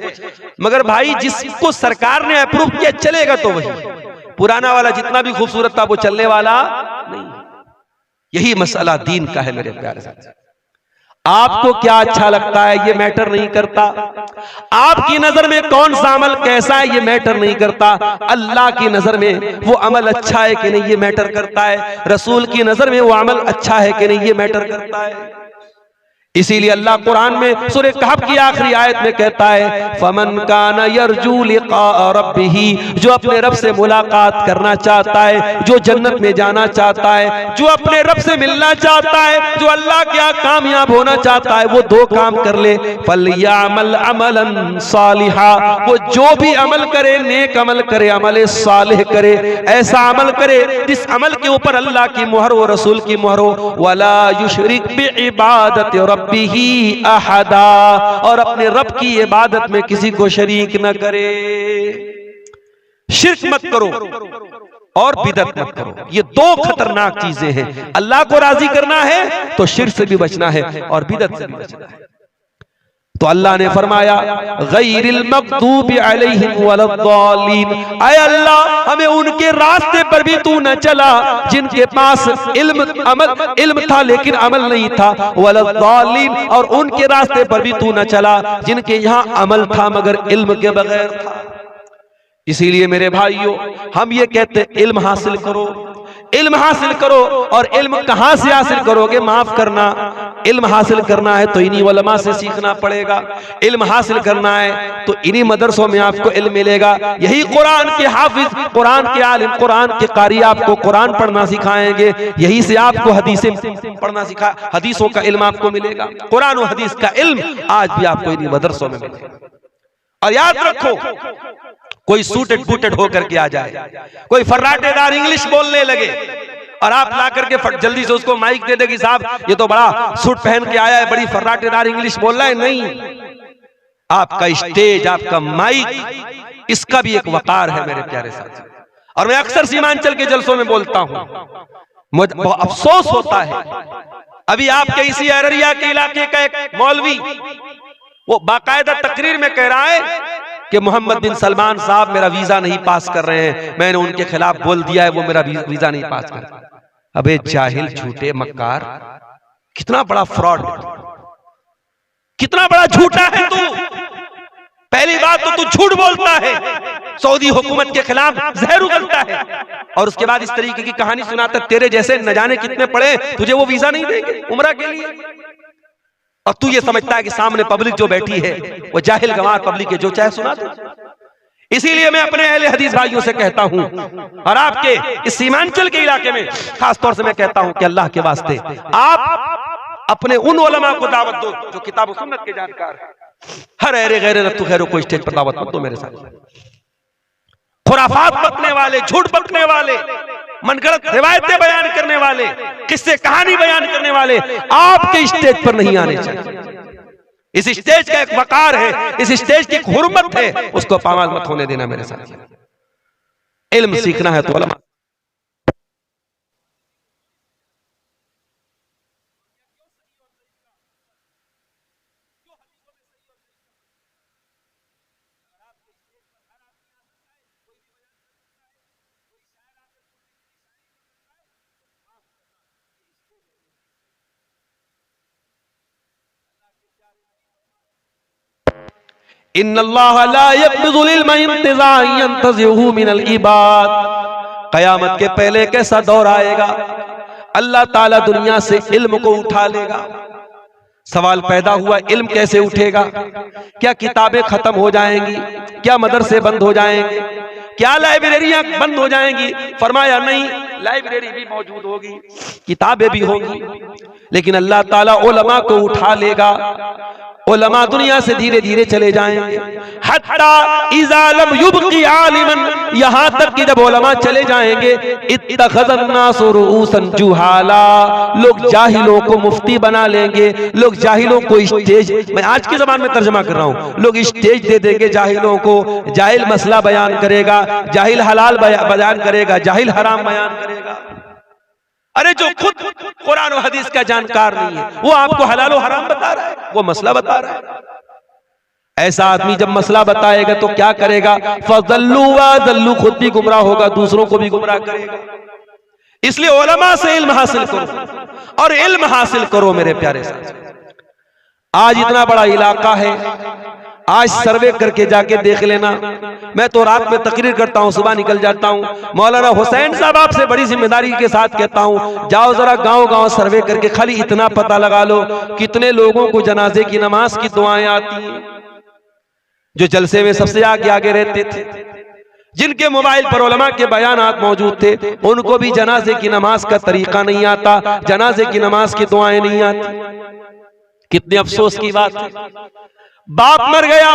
मगर भाई जिसको सरकार ने अप्रूव किया चलेगा तो वही, पुराना वाला जितना भी खूबसूरत था वो चलने वाला नहीं। यही मसला दीन का है मेरे प्यारे साथी। आपको क्या अच्छा लगता है ये मैटर नहीं करता, आपकी नजर में कौन सा अमल कैसा है ये मैटर नहीं करता, अल्लाह की नजर में वो अमल अच्छा है कि नहीं ये मैटर करता है, रसूल की नजर में वो अमल अच्छा है कि नहीं ये मैटर करता है। इसीलिए अल्लाह कुरान में सूरह कहफ की आखिरी आयत में कहता है, फमन काना यरजू लिका रब्बिही, जो अपने रब से मुलाकात करना चाहता है, जो जन्नत में जाना चाहता है, जो अपने रब से मिलना चाहता है, जो अल्लाह के यहाँ कामयाब होना चाहता है, वो दो काम कर ले, फलयामल अमलन सालिहा, वो जो भी अमल करे नेक अमल करे, अमल सालिह करे, ऐसा अमल करे जिस अमल के ऊपर अल्लाह की मुहर हो, रसूल की मुहर हो, वला युशरिक बिइबादति रब्बिही अहदा, और अपने रब की इबादत में किसी को शरीक न करे। शिर्क मत करो और बिदअत मत करो, ये दो खतरनाक चीजें हैं। अल्लाह को राजी करना है तो शिर्क से भी बचना है और बिदअत से भी बचना है। तो अल्लाह ने फरमाया गैरिल मग़दूबि अलैहिम वलद्दालीन, ऐ अल्लाह हमें उनके रास्ते पर भी तू न चला जिनके पास इल्म था लेकिन अमल नहीं था, वलद्दालीन, और उनके रास्ते पर भी तू न चला जिनके यहाँ अमल था मगर इल्म के बगैर था। इसीलिए मेरे भाइयों हम ये कहते हैं इल्म हासिल करो, इल्म हासिल करो। और इल्म कहां से हासिल करोगे? माफ करना, इल्म हासिल करना है तो इन्हीं उलमा से सीखना पड़ेगा, इल्म हासिल करना है तो इन्हीं मदरसों में आपको इल्म मिलेगा। यही कुरान के हाफिज, कुरान के आलिम, कुरान के कारी आपको कुरान पढ़ना सिखाएंगे, यही से आपको हदीसें पढ़ना सिखा, हदीसों का इल्म आपको मिलेगा। कुरान और हदीस का इल्म आज भी आपको इन्हीं मदरसों में मिलेगा। और याद रखो, कोई सूटेड बूटेड होकर के आ जाए, कोई फर्राटेदार इंग्लिश बोलने लगे और आप ला करके जल्दी से उसको माइक दे देगी, साहब ये तो बड़ा सूट पहन के आया है, बड़ी फर्राटेदार इंग्लिश बोल रहा है। नहीं, आपका स्टेज, आपका माइक, इसका भी एक वकार है मेरे प्यारे साथी। और मैं अक्सर सीमांचल के जलसों में बोलता हूं, मुझे बहुत अफसोस होता है, अभी आपके इसी अररिया के इलाके का एक मौलवी वो बाकायदा तकरीर में कह रहा है कि मोहम्मद बिन सलमान साहब मेरा वीजा नहीं पास कर रहे हैं, मैंने उनके खिलाफ बोल दिया है, वो मेरा वीजा नहीं पास कर रहे। अबे जाहिल, झूठे, मक्कार, कितना बड़ा फ्रॉड, कितना बड़ा झूठा है तू। पहली बात तो तू झूठ बोलता है, सऊदी हुकूमत के खिलाफ जहर उगलता है, और उसके बाद इस तरीके की कहानी सुनाता, तेरे जैसे न जाने कितने पड़े तुझे वो वीजा नहीं देंगे उम्रा के लिए। और तू ये समझता है कि सामने पब्लिक जो बैठी है वो जाहिल गंवार पब्लिक है, जो चाहे सुना दे। इसीलिए मैं अपने अहले हदीस भाइयों से कहता हूं, और आपके इस सीमांचल के इलाके में खास तौर से मैं कहता हूं कि अल्लाह के वास्ते आप अपने उन उलमा को दावत दो जो किताब और सुन्नत के जानकार हैं। हर अहरे गैरे रत्तु खैरो को स्टेज पर दावत मत दो मेरे साथ। खुराफात बकने वाले, झूठ बकने वाले, मनगढ़ंत रिवायतें बयान करने वाले, किस्से कहानी बयान करने वाले आपके स्टेज पर नहीं आने चाहिए। इस स्टेज का एक वकार है, इस स्टेज की एक हुर्मत है, उसको पामाल मत होने देना मेरे साथ। इल्म सीखना है तो उलमा। इन्नल्लाह ला यक़बिज़ुल इल्म इंतिज़ाअन यंतज़िहु मिनल इबाद। क़यामत के पहले एक ऐसा दौर आएगा, अल्लाह ताला दुनिया से इल्म को उठा लेगा, सवाल पैदा हुआ, इल्म कैसे उठेगा? क्या किताबें खत्म हो जाएंगी? क्या मदरसे बंद हो जाएंगे? क्या लाइब्रेरियां बंद हो जाएंगी? फरमाया नहीं, लाइब्रेरी भी मौजूद होगी, किताबें भी होंगी, लेकिन अल्लाह ताला उलमा को उठा लेगा। उलमा दुनिया से धीरे धीरे चले जाएंगे। हत्ता इज़ा लम युबकी आलिमन, यहां तक कि जब उलमा चले जाएंगे, इत्तखज़न नासु रुऊसन जुहाला, लोग जाहिलों को मुफ्ती बना लेंगे, लोग जाहिलों को स्टेज, मैं आज की ज़बान में तर्जुमा कर रहा हूं, लोग स्टेज दे देंगे जाहिलों को। जाहिल मसला बयान करेगा, जाहिल हलाल बयान करेगा, जाहिल हराम बयान करेगा। अरे जो खुद कुरान और हदीस का जानकार नहीं है, वो आपको हलाल और हराम बता रहा है, वो मसला बता रहा है। ऐसा आदमी जब मसला बताएगा तो क्या करेगा? फज़ल्लू वज़ल्लू, खुद भी गुमराह होगा, दूसरों को भी गुमराह करेगा। इसलिए उलमा से इल्म हासिल करो, और इल्म हासिल करो मेरे प्यारे साथी। आज इतना बड़ा इलाका है, आज सर्वे करके जाके देख लेना। मैं तो रात में तकरीर करता हूं, सुबह निकल जाता हूं। मौलाना हुसैन साहब आपसे बड़ी जिम्मेदारी के साथ कहता हूं, जाओ जरा गांव गांव सर्वे करके खाली इतना पता लगा लो कितने लोगों को जनाजे की नमाज की दुआएं आती हैं। जो जलसे में सबसे आगे आगे रहते थे, जिनके मोबाइल पर उलमा के बयानात मौजूद थे, उनको भी जनाजे की नमाज का तरीका नहीं आता, जनाजे की नमाज की दुआएं नहीं आती। कितने अफसोस की बात है। बाप मर गया,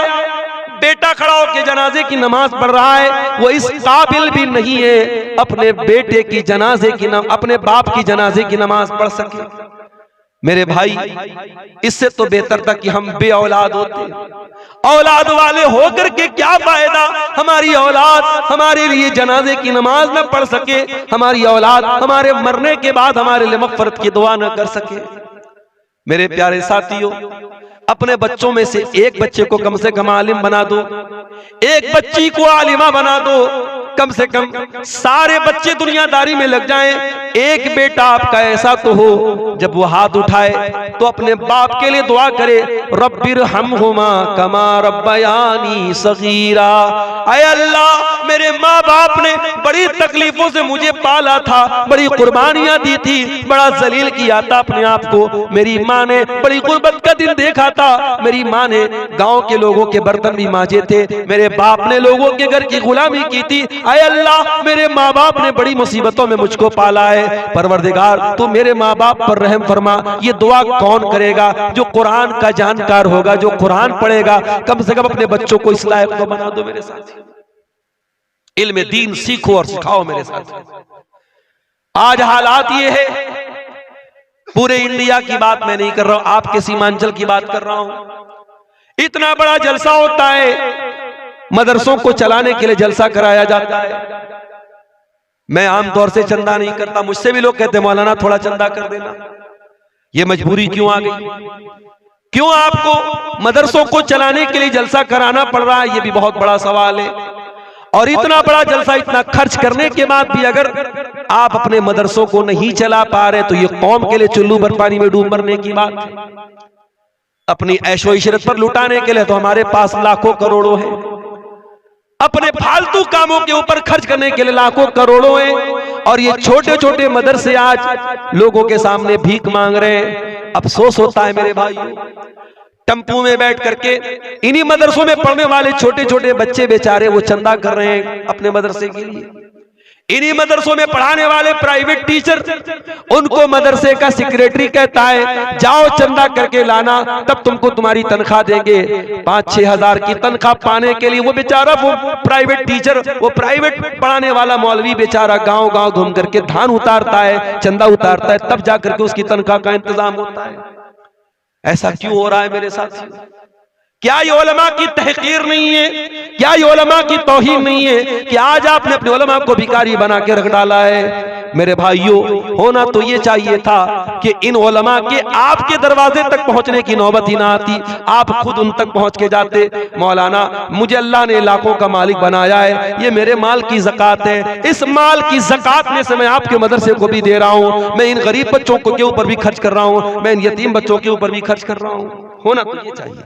बेटा खड़ा होकर जनाजे की नमाज पढ़ रहा है, वो इस काबिल भी नहीं है अपने बेटे की जनाजे की अपने बाप की जनाजे की नमाज पढ़ सके। मेरे भाई, इससे तो बेहतर था कि हम बे औलाद होते। औलाद वाले होकर के क्या फायदा? हमारी औलाद हमारे लिए जनाजे की नमाज न पढ़ सके, हमारी औलाद हमारे मरने के बाद हमारे लिए मग़फ़िरत की दुआ न कर सके। मेरे प्यारे साथियों, अपने बच्चों में से एक बच्चे को कम से कम आलिम बना दो, एक बच्ची को आलिमा बना दो, कम से कम सारे बच्चे दुनियादारी में लग जाएं। एक बेटा आपका ऐसा तो हो जब वो हाथ उठाए तो अपने बाप के लिए दुआ करे, रब्बिरहमहुमा कमा रब्बयानी सगीरा। ऐ अल्लाह, मेरे माँ बाप ने बड़ी तकलीफों से मुझे पाला था, बड़ी कुर्बानियां दी थी, बड़ा जलील किया था अपने आप को। मेरी माँ ने बड़ी गुर्बत का दिन देखा था, मेरी माँ ने गांव के लोगों के बर्तन भी मांजे थे, मेरे बाप ने लोगों के घर की गुलामी की थी। ऐ अल्लाह, मेरे माँ बाप ने बड़ी मुसीबतों में मुझको पाला है, परवरदिगार तू मेरे माँ बाप पर रहम फरमा। ये दुआ कौन करेगा? जो कुरान का जानकार होगा, जो कुरान पढ़ेगा। कम से कम अपने बच्चों को इस लायक तो बना दो मेरे साथ। इल्म दीन सीखो और सिखाओ मेरे साथ। आज हालात ये है, पूरे इंडिया की बात मैं नहीं कर रहा हूं, आपके सीमांचल की बात कर रहा हूं। इतना बड़ा जलसा होता है, मदरसों को चलाने के लिए जलसा कराया जाता है। मैं आमतौर से चंदा नहीं करता, मुझसे भी लोग कहते हैं मौलाना थोड़ा चंदा कर देना। ये मजबूरी क्यों आ गई? क्यों आपको मदरसों को चलाने के लिए जलसा कराना पड़ रहा है? ये भी बहुत बड़ा सवाल है। और इतना बड़ा जलसा, इतना खर्च करने के बाद भी अगर आप अपने मदरसों को नहीं चला पा रहे तो ये कौम के लिए चुल्लू भर पानी में डूब मरने की बात है। अपनी ऐशो इशरत पर लुटाने के लिए तो हमारे पास लाखों करोड़ों हैं, अपने फालतू कामों के ऊपर खर्च करने के लिए लाखों करोड़ों हैं, और ये छोटे छोटे मदरसे आज लोगों के सामने भीख मांग रहे हैं। अफसोस होता है मेरे भाई, टेम्पू में बैठ करके इन्हीं मदरसों में पढ़ने वाले छोटे छोटे बच्चे बेचारे वो चंदा कर रहे हैं अपने मदरसे के लिए। इन्हीं मदरसों में पढ़ाने वाले प्राइवेट टीचर, उनको मदरसे का सेक्रेटरी कहता है जाओ चंदा करके लाना, तब तुमको तुम्हारी तनख्वाह देंगे। 5-6 हजार की तनख्वाह पाने के लिए वो बेचारा, वो प्राइवेट टीचर, वो प्राइवेट पढ़ाने वाला मौलवी बेचारा गांव गांव घूम करके धान उतारता है, चंदा उतारता है, तब जाकर के उसकी तनख्वाह का इंतजाम होता है। ऐसा क्यों हो रहा है मेरे साथ? क्या ये उलमा की तहकीर नहीं है? क्या ये उलमा की तौहीन नहीं है कि आज आपने अपने उलमा को भिखारी बना के रख डाला है? मेरे भाइयों, होना तो ये चाहिए था कि इन उलमा के आपके दरवाजे तक पहुंचने की नौबत ही ना आती, आप खुद उन तक पहुंच के जाते। मौलाना, मुझे अल्लाह ने लाखों का मालिक बनाया है, ये मेरे माल की ज़कात है, इस माल की ज़कात में से मैं आपके मदरसे को भी दे रहा हूं, मैं इन गरीब बच्चों के ऊपर भी खर्च कर रहा हूं, मैं इन यतीम बच्चों के ऊपर भी खर्च कर रहा हूं। होना तो ये चाहिए,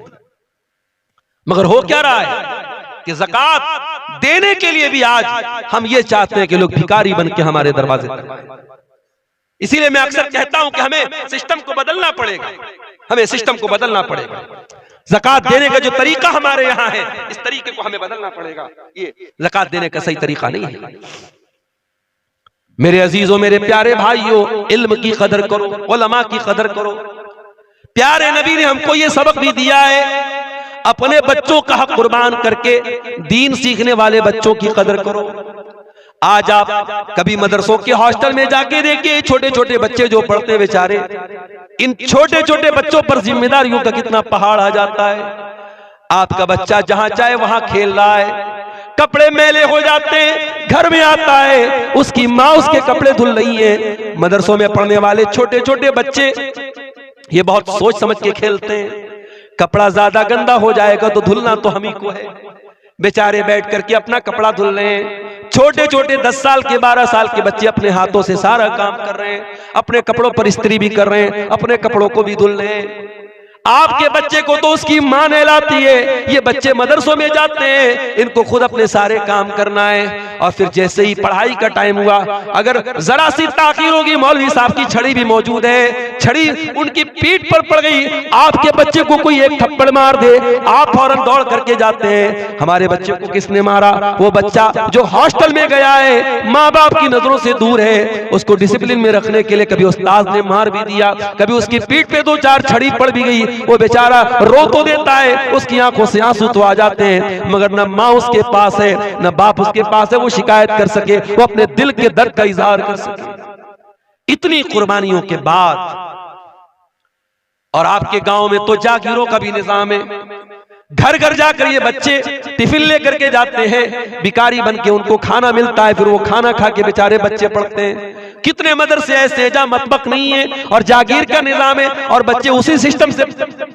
मगर हो क्या रहा है कि ज़कात देने के लिए भी आज हम ये चाहते हैं कि लोग भिखारी बन के हमारे दरवाजे तक। इसीलिए मैं अक्सर कहता हूं कि हमें सिस्टम को बदलना पड़ेगा। हमें सिस्टम को बदलना पड़ेगा। ज़कात देने का जो तरीका हमारे यहाँ है, इस तरीके को हमें बदलना पड़ेगा। ये ज़कात देने का सही तरीका नहीं है। मेरे अजीजों, मेरे प्यारे भाइयों, इल्म की कदर करो, उलमा की कदर करो। प्यारे नबी ने हमको ये सबक भी दिया है, अपने बच्चों का हक कुर्बान करके दीन सीखने वाले बच्चों की कदर करो। आज आप कभी मदरसों के हॉस्टल में जाके देखिए, छोटे छोटे बच्चे जो पढ़ते बेचारे, इन छोटे छोटे बच्चों पर जिम्मेदारियों का कितना पहाड़ आ जाता है। आपका बच्चा जहां चाहे वहां खेल रहा है, कपड़े मैले हो जाते हैं, घर में आता है उसकी माँ उसके कपड़े धुल रही है। मदरसों में पढ़ने वाले छोटे छोटे बच्चे ये बहुत सोच समझ के खेलते हैं, कपड़ा ज्यादा गंदा हो जाएगा तो धुलना तो हम ही को है। बेचारे बैठ करके अपना कपड़ा धुल रहे हैं। छोटे छोटे 10 साल के 12 साल के बच्चे अपने हाथों से सारा काम कर रहे हैं, अपने कपड़ों पर इस्त्री भी कर रहे हैं, अपने कपड़ों को भी धुल रहे हैं। आपके बच्चे को तो उसकी मां नहलाती है, ये बच्चे मदरसों में जाते हैं, इनको खुद अपने सारे काम करना है। और फिर जैसे ही पढ़ाई का टाइम हुआ, अगर जरा सी ताखीर होगी, मौलवी साहब की छड़ी भी मौजूद है, छड़ी उनकी पीठ पर पड़ गई, आपके बच्चे को कोई एक थप्पड़ मार दे, आप फौरन दौड़ करके जाते हैं। हमारे बच्चे को किसने मारा? वो बच्चा जो हॉस्टल में गया है, माँ बाप की नजरों से दूर है, उसको डिसिप्लिन में रखने के लिए कभी उस्ताद ने मार भी दिया, कभी उसकी पीठ पे 2-4 छड़ी पड़ भी गई, वो बेचारा रो तो देता है, उसकी आंखों से आंसू तो आ जाते हैं, मगर न माँ उसके पास है न बाप उसके पास है वो शिकायत कर सके, वो अपने दिल के दर्द का इजहार कर सके। इतनी कुर्बानियों के बाद, और आपके गांव में तो जागीरों का भी निजाम है, घर घर जाकर ये बच्चे टिफिन लेकर के जाते हैं, भिखारी बन के उनको खाना मिलता है, फिर वो खाना खा के बेचारे बच्चे पढ़ते हैं। कितने मदरसे ऐसे जहां मतबक नहीं है और जागीर का निजाम है, और बच्चे उसी सिस्टम से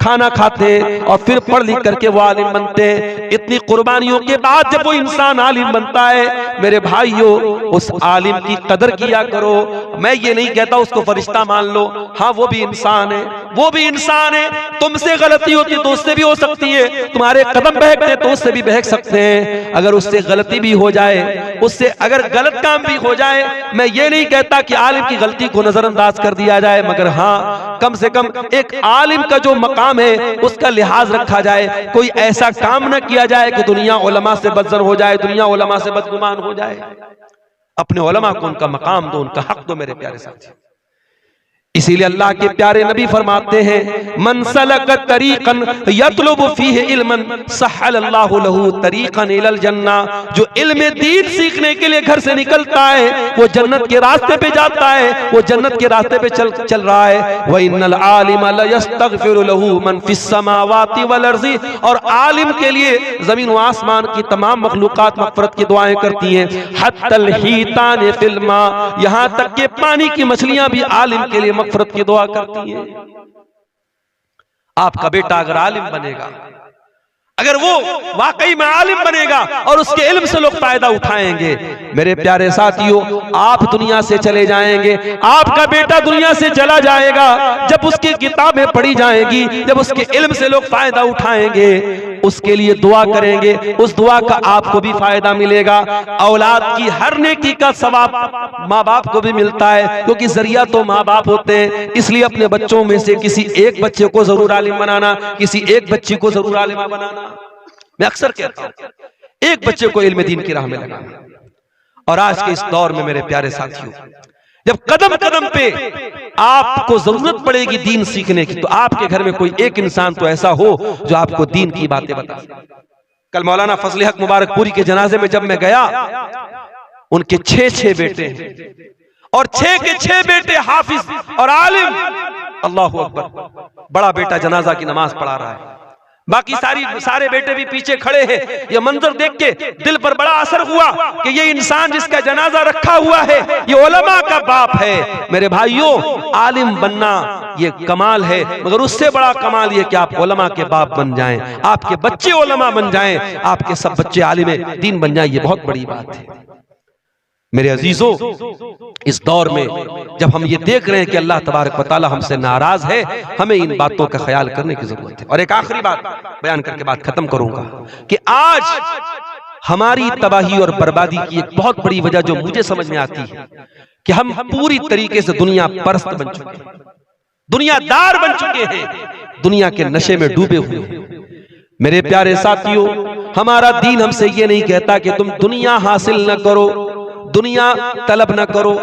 खाना खाते हैं और फिर पढ़ लिख करके वो आलिम बनते हैं। इतनी कुर्बानियों के बाद जब वो इंसान आलिम बनता है, मेरे भाइयों, उस आलिम की कदर किया करो। मैं ये नहीं कहता उसको फरिश्ता मान लो, हाँ वो भी इंसान है, वो भी इंसान है। तुमसे गलती होती तो उससे भी हो सकती है, तुम्हारे कदम बहकते तो उससे भी बहक सकते हैं। अगर उससे गलती भी हो जाए, उससे अगर गलत काम भी हो जाए, मैं ये नहीं कहता कि आलिम की गलती को नजरअंदाज कर दिया जाए, मगर हाँ कम से कम एक आलिम का जो मकाम है उसका लिहाज रखा जाए। कोई ऐसा काम न किया जाए कि दुनिया उलमा से बदजन हो जाए, दुनिया उलमा से बदगुमान हो जाए। अपने उलमा को उनका मकाम दो, उनका हक दो मेरे प्यारे साथी। इसीलिए अल्लाह के प्यारे नबी फरमाते हैं, मन सलक तरीकन यतलुबु फीहि इल्मन सहलल्लाहु लहू तरीकन इलल जन्ना। जो इल्म दीन सीखने के लिए घर से निकलता है, वो जन्नत के रास्ते पे जाता है, वो जन्नत के रास्ते पे चल रहा है। व इन्नल आलिम लयस्तगफिरु लहू मन फिस समावाति वल अर्ज़ि। और आलिम के लिए जमीन व आसमान की तमाम मखलूकात मग़फ़िरत की दुआएं करती हैं। हत्तल हीतान फिल मा, यहां तक कि पानी की मछलियां भी आलिम के लिए मग़फ़िरत की दुआ करती है। आपका बेटा अगर आलिम बनेगा, अगर वो वाकई में आलिम बनेगा और उसके इल्म से लोग फायदा उठाएंगे, मेरे प्यारे साथियों, आप दुनिया से चले जाएंगे, आपका बेटा दुनिया से चला जाएगा, जब उसकी किताबें पढ़ी जाएंगी, जब उसके इल्म से लोग फायदा उठाएंगे, उसके लिए दुआ करेंगे, उस दुआ का आपको भी फायदा मिलेगा। औलाद की हर नेकी का सवाब माँ बाप को भी मिलता है, क्योंकि जरिया तो माँ बाप होते हैं। इसलिए अपने बच्चों में से किसी एक बच्चे को जरूर आलिम बनाना, किसी एक बच्ची को जरूर आलिमा बनाना। मैं अक्सर कहता हूं, एक बच्चे को इल्म दीन की राह में लगाना। और आज के इस दौर में मेरे प्यारे साथियों, जब कदम कदम पे आपको जरूरत पड़ेगी दीन सीखने की, तो आपके घर में कोई एक इंसान तो ऐसा हो जो आपको दीन की बातें बताए। कल मौलाना फजल हक मुबारकपुरी के जनाजे में जब मैं गया, उनके 6 बेटे हैं और 6 के 6 बेटे हाफिज और आलिम। अल्लाहु अकबर। बड़ा बेटा जनाजा की नमाज पढ़ा रहा है, बाकी सारे बेटे भी पीछे खड़े हैं। ये मंजर देख के दिल पर बड़ा असर हुआ कि ये इंसान जिसका जनाजा रखा हुआ है, ये उलमा का बाप है। मेरे भाइयों, आलिम बनना ये कमाल है, मगर उससे बड़ा कमाल ये कि आप उलमा के बाप बन जाएं, आपके बच्चे उलमा बन जाएं, आपके सब बच्चे आलिम दीन बन जाएं। ये बहुत बड़ी बात है। मेरे अजीजों, इस दौर में जब हम ये देख रहे हैं कि अल्लाह तबारक व तआला हमसे नाराज है, हमें इन बातों का ख्याल करने की जरूरत है। और एक आखिरी बात बयान करके बात खत्म करूंगा कि आज हमारी तबाही और बर्बादी की एक बहुत बड़ी वजह जो मुझे समझ में आती है कि हम पूरी तरीके से दुनिया परस्त बन चुके हैं, दुनियादार बन चुके हैं। दुनिया के नशे में डूबे हुए हैं। मेरे प्यारे साथियों, हमारा दीन हमसे ये नहीं कहता कि तुम दुनिया हासिल न करो, दुनिया तलब न करो।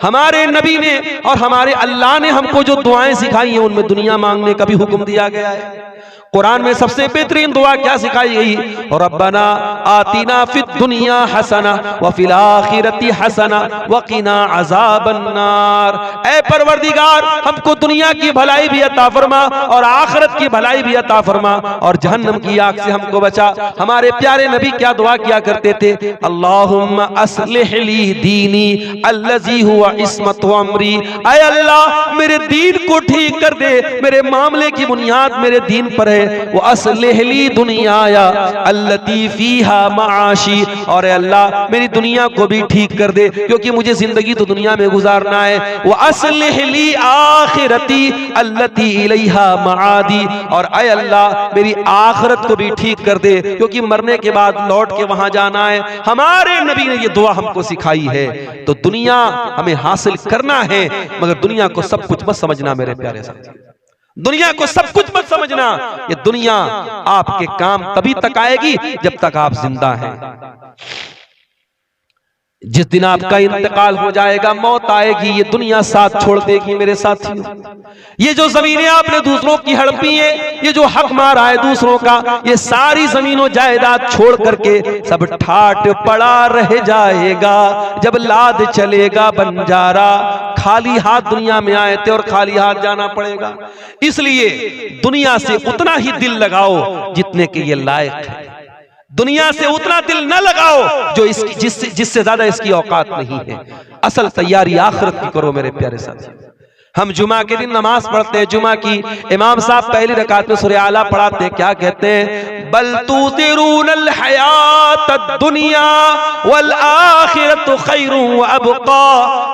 हमारे नबी ने और हमारे अल्लाह ने हमको जो दुआएं सिखाई हैं उनमें दुनिया मांगने का भी हुक्म दिया गया है। कुरान में सबसे बेहतरीन दुआ क्या सिखाई गई? रब्बना आतिना फिद दुनिया हसना व फिल आखिरती हसना व क़िना अज़ाबन नार। ऐ परवरदिगार, हमको दुनिया की भलाई भी अता फरमा और आखिरत की भलाई भी अता फरमा और जहन्नम की आग से हमको बचा। हमारे प्यारे नबी क्या दुआ किया करते थे? अल्लाहुम्मा अस्लिह ली दीनी अल्लज़ी हुवा इस्मत अमरी। ऐ अल्लाह, मेरे दीन को ठीक कर दे, मेरे मामले की बुनियाद मेरे दीन पर है। वो अस्लिह ली दुनियाया अल्लती फीहा माशी। और अल्लाह, मेरी दुनिया को भी ठीक कर दे, क्योंकि मुझे जिंदगी तो दुनिया में गुजारना है। वो अस्लिह ली आखिरती अल्लती इलैहा मादी। और ऐ अल्लाह, मेरी आखिरत को भी ठीक कर दे, क्योंकि मरने के बाद लौट के वहां जाना है। हमारे नबी ने ये दुआ हमको सिखाई है। तो दुनिया हमें हासिल करना है, मगर दुनिया को सब कुछ मत समझना मेरे प्यारे साथी। दुनिया को सब कुछ मत समझना। ये दुनिया आपके काम तभी तक आएगी जब तक आप जिंदा हैं। जिस दिन आपका इंतकाल हो जाएगा, मौत आएगी, ये दुनिया साथ छोड़ देगी मेरे साथियों। ये जो जमीनें आपने दूसरों की हड़पी है, ये जो हक मारा है दूसरों का, ये सारी जमीनों जायदाद छोड़ करके सब ठाट पड़ा रह जाएगा। जब लाद चलेगा बंजारा, खाली हाथ दुनिया में आए थे और खाली हाथ जाना पड़ेगा। इसलिए दुनिया से उतना ही दिल लगाओ जितने के ये लायक है। दुनिया से उतना दिल न लगाओ जो इसकी जिससे ज्यादा इसकी औकात नहीं है। असल तैयारी आखिरत की करो मेरे प्यारे साथी। हम जुमा के दिन नमाज पढ़ते हैं, जुमा की इमाम साहब पहली रकात में सूरह आला पढ़ाते हैं। क्या कहते हैं? बल तुतिरूनल हयातद दुनिया वल आखिरतु खैरुन व अबका।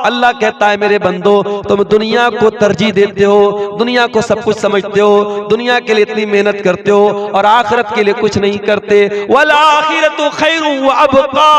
अल्लाह कहता है मेरे बंदो, तुम दुनिया को तरजीह देते हो, दुनिया को सब कुछ समझते हो, दुनिया के लिए इतनी मेहनत करते हो और आखिरत के लिए कुछ नहीं करते। वल आखिरतु खैरुन व अबका।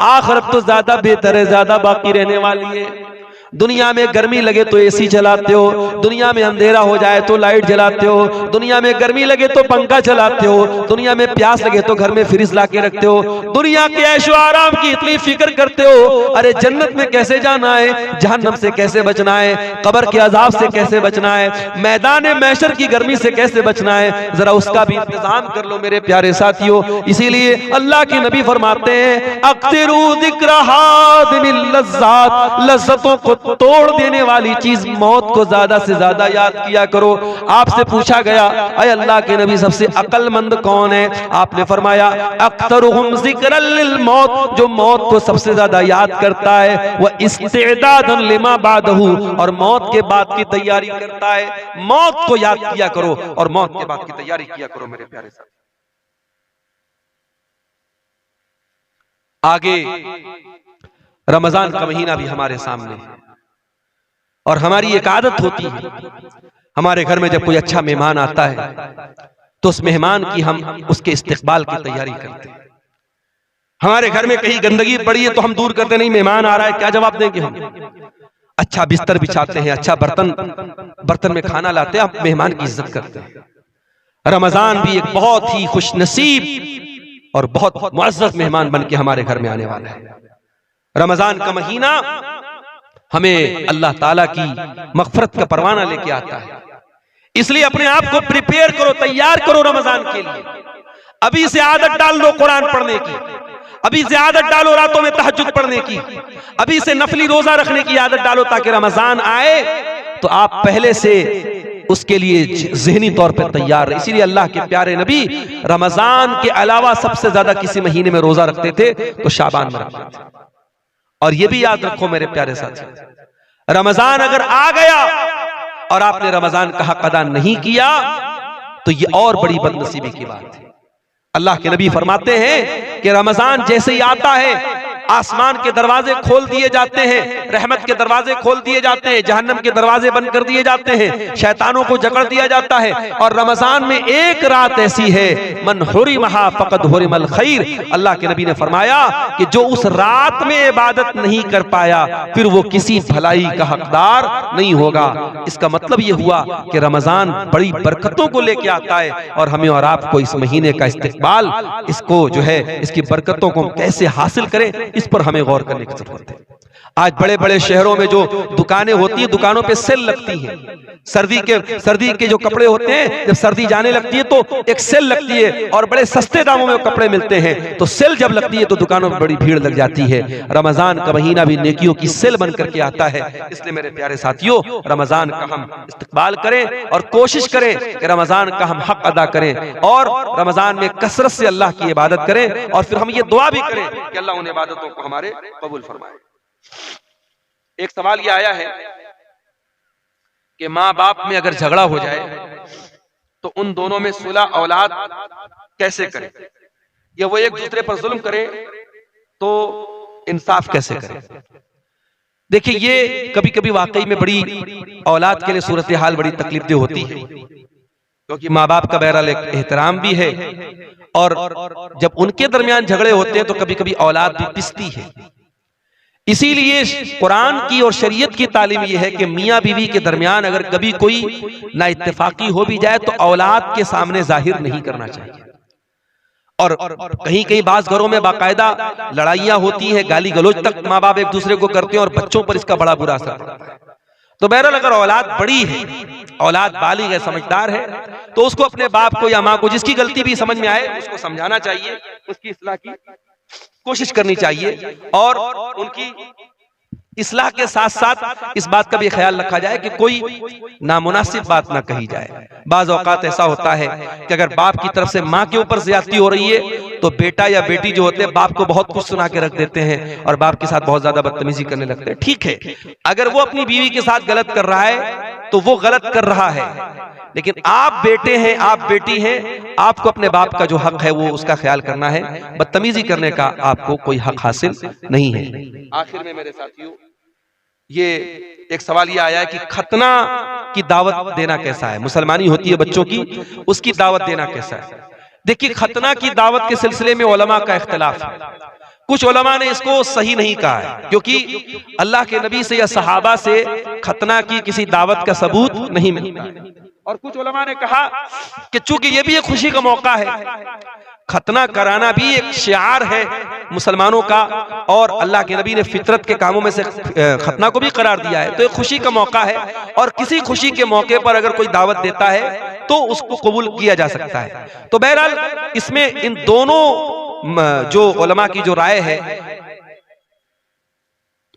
आखिरत तो ज्यादा बेहतर है, ज्यादा बाकी रहने वाली है। दुनिया में गर्मी लगे तो एसी चलाते हो, दुनिया में अंधेरा हो जाए तो लाइट जलाते हो, दुनिया में गर्मी लगे तो पंखा चलाते हो, दुनिया में प्यास लगे तो घर में फ्रिज ला के रखते हो, दुनिया के ऐशो आराम की इतनी फिक्र करते हो। अरे जन्नत में कैसे जाना है, जहन्नम से कैसे बचना है, कब्र के अजाब से कैसे बचना है, मैदान महशर की गर्मी से कैसे बचना है, जरा उसका भी इंतजाम कर लो मेरे प्यारे साथियों। इसीलिए अल्लाह के नबी फरमाते हैं, अक्तिरू ज़िक्र हादिमिल लज़्ज़ात, लज्जतों को तोड़ देने वाली चीज मौत को ज्यादा से ज्यादा याद किया करो। आपसे पूछा गया, अय अल्लाह के नबी सबसे अक्लमंद कौन है? आपने फरमाया, अक्तरुहुम ज़िक्रल लिल मौत, जो मौत को सबसे ज्यादा याद करता है, वह इस्तिदादन लिमा बादहू, और मौत के बाद की तैयारी करता है। मौत को याद किया करो और मौत के बाद की तैयारी किया करो मेरे प्यारे साथी। आगे रमजान का महीना भी हमारे सामने है और हमारी एक आदत होती है, हमारे घर में जब कोई अच्छा मेहमान आता है तो उस मेहमान की हम उसके इस्तिकबाल की तैयारी करते हैं। हमारे घर में कहीं गंदगी पड़ी है तो हम दूर करते नहीं, मेहमान आ रहा है क्या जवाब देंगे हम? अच्छा बिस्तर बिछाते हैं, अच्छा बर्तन में खाना लाते हैं, आप मेहमान की इज्जत करते हैं। रमजान भी एक बहुत ही खुशनसीब और बहुत मुअज़्ज़ज़ मेहमान बन के हमारे घर में आने वाला है। रमजान का महीना हमें अल्लाह ताला की मग़फ़िरत का परवाना लेके आता है। इसलिए अपने आप को प्रिपेयर करो, तैयार करो रमजान के लिए। अभी से आदत डाल लो कुरान पढ़ने की, अभी से आदत डालो रातों में तहज्जुद पढ़ने की, अभी से नफली रोजा रखने की आदत डालो, ताकि रमजान आए तो आप पहले से उसके लिए ज़हनी तौर पर तैयार रहे। इसीलिए अल्लाह के प्यारे नबी रमजान के अलावा सबसे ज्यादा किसी महीने में रोजा रखते थे तो शाबान में रखते थे। और ये भी याद रखो मेरे प्यारे साथी, रमजान अगर आ गया और आपने रमजान का हक अदा नहीं किया तो ये और बड़ी बदनसीबी की बात है। अल्लाह के नबी फरमाते हैं कि रमजान जैसे ही आता है आसमान के दरवाजे खोल दिए जाते हैं, रहमत के दरवाजे खोल दिए जाते हैं, जहन्नम के दरवाजे बंद कर दिए जाते हैं, शैतानों को जकड़ दिया जाता है। और रमजान में एक रात ऐसी है, मन हुरिमहा फक़द हुरिमल खैर, अल्लाह के नबी ने फरमाया कि जो उस रात में इबादत नहीं कर पाया फिर वो किसी भलाई का हकदार नहीं होगा। इसका मतलब ये हुआ कि रमजान बड़ी बरकतों को लेके आता है और हमें और आपको इस महीने का इस्तेमाल, इसको जो है इसकी बरकतों को कैसे हासिल करें, इस पर हमें गौर करने की जरूरत है। आज बड़े बड़े शहरों में जो दुकानें होती हैं, दुकानों पे सेल लगती है। सर्दी के जो कपड़े होते हैं, जब सर्दी जाने लगती है तो एक सेल लगती है और बड़े सस्ते दामों में कपड़े मिलते हैं। तो सेल जब लगती है तो दुकानों में बड़ी भीड़ लग जाती है। रमजान का महीना भी नेकियों की सेल बन करके आता है। इसलिए मेरे प्यारे साथियों, रमजान का हम इस्तेमाल करें और कोशिश करें कि रमजान का हम हक अदा करें और रमजान में कसरत से अल्लाह की इबादत करें। और फिर हम ये दुआ भी करें कि अल्लाह उन इबादतों को हमारे कबूल फरमाए। एक सवाल यह आया है कि माँ बाप में अगर झगड़ा हो जाए तो उन दोनों में सुलह औलाद कैसे करें, या वो एक दूसरे पर जुल्म करे तो इंसाफ कैसे करें। देखिए, ये कभी कभी वाकई में बड़ी औलाद के लिए सूरत हाल बड़ी तकलीफदेह होती है, क्योंकि माँ बाप का बहरहाल एक एहतराम भी है और जब उनके दरमियान झगड़े होते हैं तो कभी कभी औलाद भी पिसती है। इसीलिए कुरान की और शरीयत की तालीम यह है कि मियाँ बीवी के दरमियान अगर कभी कोई ना इत्तेफाकी हो भी जाए तो औलाद के सामने जाहिर नहीं करना चाहिए। और कहीं कहीं बाज घरों में बाकायदा लड़ाइयां होती हैं, गाली गलौज तक माँ बाप एक दूसरे को करते हैं और बच्चों पर इसका बड़ा बुरा असर पड़ता है। तो बहरहाल अगर औलाद बड़ी है, औलाद बालिग है, समझदार है, तो उसको अपने बाप को या माँ को जिसकी गलती भी समझ में आए उसको समझाना चाहिए, उसकी इस्लाह की कोशिश करनी चाहिए और उनकी इस्लाह के साथ साथ इस बात का भी ख्याल रखा जाए कि कोई नामुनासिब बात ना कही जाए। बाज़ औक़ात ऐसा होता है कि अगर बाप की तरफ से माँ के ऊपर ज्यादती हो रही है तो बेटा या बेटी जो होते हैं बाप को बहुत कुछ सुना के रख देते हैं और बाप के साथ बहुत ज्यादा बदतमीजी करने लगते हैं। ठीक है, अगर वो अपनी बीवी के साथ गलत कर रहा है तो वो गलत कर रहा है, लेकिन आप बेटे हैं, आप बेटी हैं, आपको अपने बाप का जो हक है वो उसका ख्याल करना है। बदतमीजी करने का आपको कोई हक हासिल नहीं है। आखिर में मेरे साथियों, ये एक सवाल ये आया है कि खतना की दावत देना कैसा है, मुसलमानी होती है बच्चों की, उसकी दावत देना कैसा है। देखिए, खतना की दावत के सिलसिले में उलमा का इख्तिलाफ है। कुछ उलमा ने इसको सही नहीं कहा है, क्योंकि अल्लाह के नबी से या सहाबा से खतना की किसी दावत का सबूत नहीं मिलता है। और कुछ उलमा ने कहा कि चूंकि ये भी एक खुशी का मौका है, खतना कराना भी एक शिआर है मुसलमानों का और अल्लाह के नबी ने फितरत के कामों में से खतना को भी करार दिया है, तो एक खुशी का मौका है और किसी खुशी के मौके पर अगर कोई दावत देता है तो उसको कबूल किया जा सकता है। तो बहरहाल इसमें इन दोनों जो उलमा की जो राय है,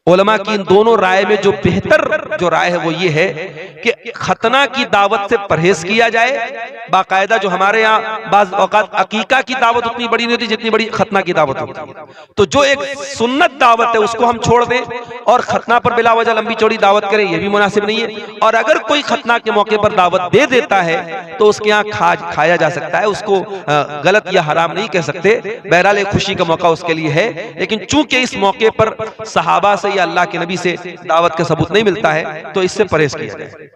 उलमा की इन दोनों राय में जो बेहतर जो राय है वो ये है कि खतना की दावत से परहेज किया जाए। बाकायदा जो हमारे यहाँ बाज़ औक़ात अकीका की दावत उतनी बड़ी नहीं होती जितनी बड़ी खतना की दावत होती है, तो जो एक सुन्नत दावत है उसको हम छोड़ दें और खतना पर बिला वजह लंबी चौड़ी दावत करें, ये भी मुनासिब नहीं है। और अगर कोई खतना के मौके पर दावत दे देता है तो उसके यहाँ खाया जा सकता है, उसको गलत या हराम नहीं कह सकते। बहरहाल एक खुशी का मौका उसके लिए है, लेकिन चूंकि इस मौके पर सहाबा से या अल्लाह के नबी से दावत का सबूत नहीं मिलता है तो इससे परहेज किया जाए।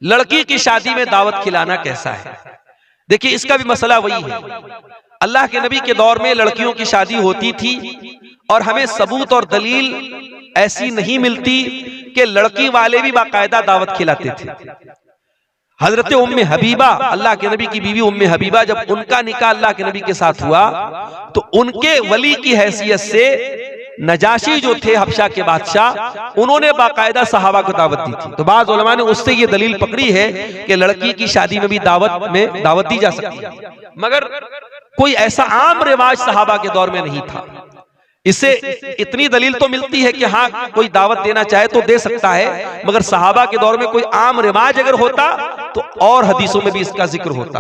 लड़की की शादी में दावत खिलाना कैसा है? देखिए, इसका भी मसला वही है। अल्लाह के नबी के दौर में लड़कियों की शादी होती थी और हमें सबूत और दलील ऐसी नहीं मिलती कि लड़की वाले भी बाकायदा दावत खिलाते थे। हजरत उम्मे हबीबा, अल्लाह के नबी की बीवी उम्मे हबीबा, जब उनका निकाह अल्लाह के नबी के साथ हुआ तो उनके वली की हैसियत से नजाशी जो थे हबशा के बादशाह, उन्होंने बाकायदा सहाबा को दावत दी थी। तो बाज़ उलमा ने उससे ये दलील पकड़ी है कि लड़की की शादी में भी दावत दी जा सकती है, मगर कोई ऐसा आम रिवाज सहाबा के दौर में नहीं था। इससे इतनी दलील तो मिलती है कि हाँ, कोई दावत देना चाहे तो दे सकता है, मगर सहाबा के दौर में कोई आम रिवाज अगर होता तो और हदीसों में भी इसका जिक्र होता।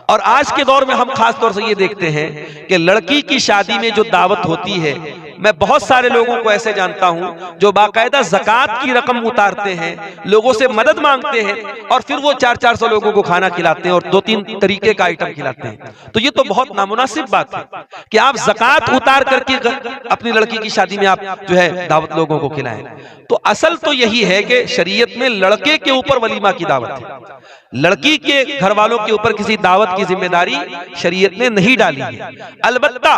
और आज के दौर में हम खास तौर से ये देखते हैं कि लड़की की शादी में जो दावत होती है मैं बहुत सारे लोगों को ऐसे जानता हूं जो बाकायदा ज़कात की रकम उतारते हैं, लोगों से मदद मांगते हैं और फिर वो 400-400 लोगों को खाना खिलाते हैं और 2-3 तरीके का आइटम खिलाते हैं। तो ये तो बहुत नामुनासिब बात है कि आप ज़कात उतार करके अपनी लड़की की शादी में आप जो है दावत लोगों को खिलाएं। तो असल तो यही है कि शरीयत में लड़के के ऊपर वलीमा की दावत है, लड़की के घर वालों के ऊपर किसी दावत की जिम्मेदारी शरीयत ने नहीं डाली है। अलबत्ता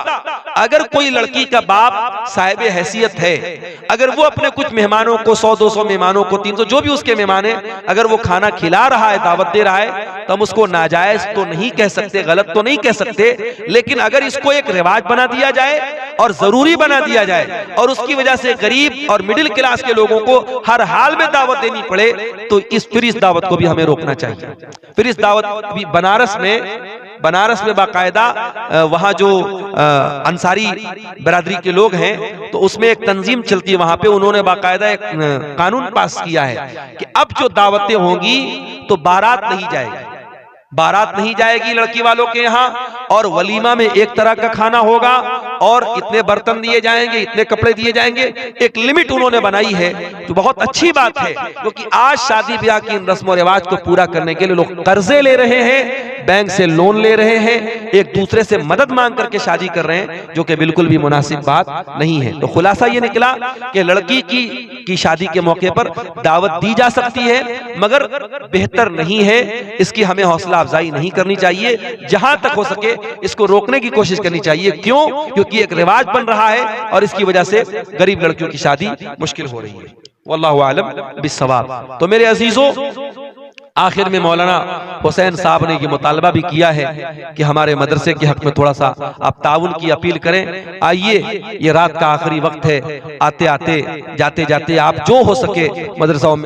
अगर कोई लड़की का बाप साहिब हैसियत है, अगर वो अपने कुछ मेहमानों को 100-200 मेहमानों को 300 जो भी उसके मेहमान है, अगर वो खाना खिला रहा है, दावत दे रहा है, तो हम उसको नाजायज तो नहीं कह सकते, गलत तो नहीं कह सकते, लेकिन अगर इसको एक रिवाज बना दिया जाए और जरूरी बना दिया जाए और उसकी वजह से गरीब और मिडिल क्लास के लोगों को हर हाल में दावत देनी पड़े, तो फिर इस दावत को भी हमें रोकना चाहिए। फिर इस दावत भी बनारस में बाकायदा वहां जो अंसारी बरादरी के लोग हैं, तो उसमें एक तंजीम चलती है, वहां पे उन्होंने बाकायदा एक कानून पास किया है कि अब जो दावतें होंगी तो बारात नहीं जाएगी लड़की वालों के यहाँ, और वलीमा में एक तरह का खाना होगा और इतने बर्तन दिए जाएंगे, इतने कपड़े दिए जाएंगे, एक लिमिट उन्होंने बनाई है, जो बहुत अच्छी बात है। क्योंकि आज शादी ब्याह की इन रस्म और रिवाज को पूरा करने के लिए लोग कर्जे ले रहे हैं, बैंक से लोन ले रहे हैं, एक दूसरे से मदद मांग करके शादी कर रहे हैं, जो कि बिल्कुल भी मुनासिब बात नहीं है। तो खुलासा ये निकला कि लड़की की शादी के मौके पर दावत दी जा सकती है, मगर बेहतर नहीं है, इसकी हमें हौसला अफजाई नहीं करनी चाहिए, जहां तक हो सके इसको रोकने की कोशिश करनी चाहिए। क्यों? क्योंकि एक रिवाज बन रहा है और इसकी वजह से गरीब लड़कियों की शादी मुश्किल हो रही है। वल्लाहु आलम बिस्सवाब। तो मेरे अजीजों, आखिर में मौलाना हुसैन साहब ने ये मुतालबा भी किया है कि हमारे मदरसे के हक में थोड़ा सा आप ताउन की अपील करें। आइए, ये रात का आखिरी वक्त है, आते आते जाते जाते आप जो हो सके मदरसा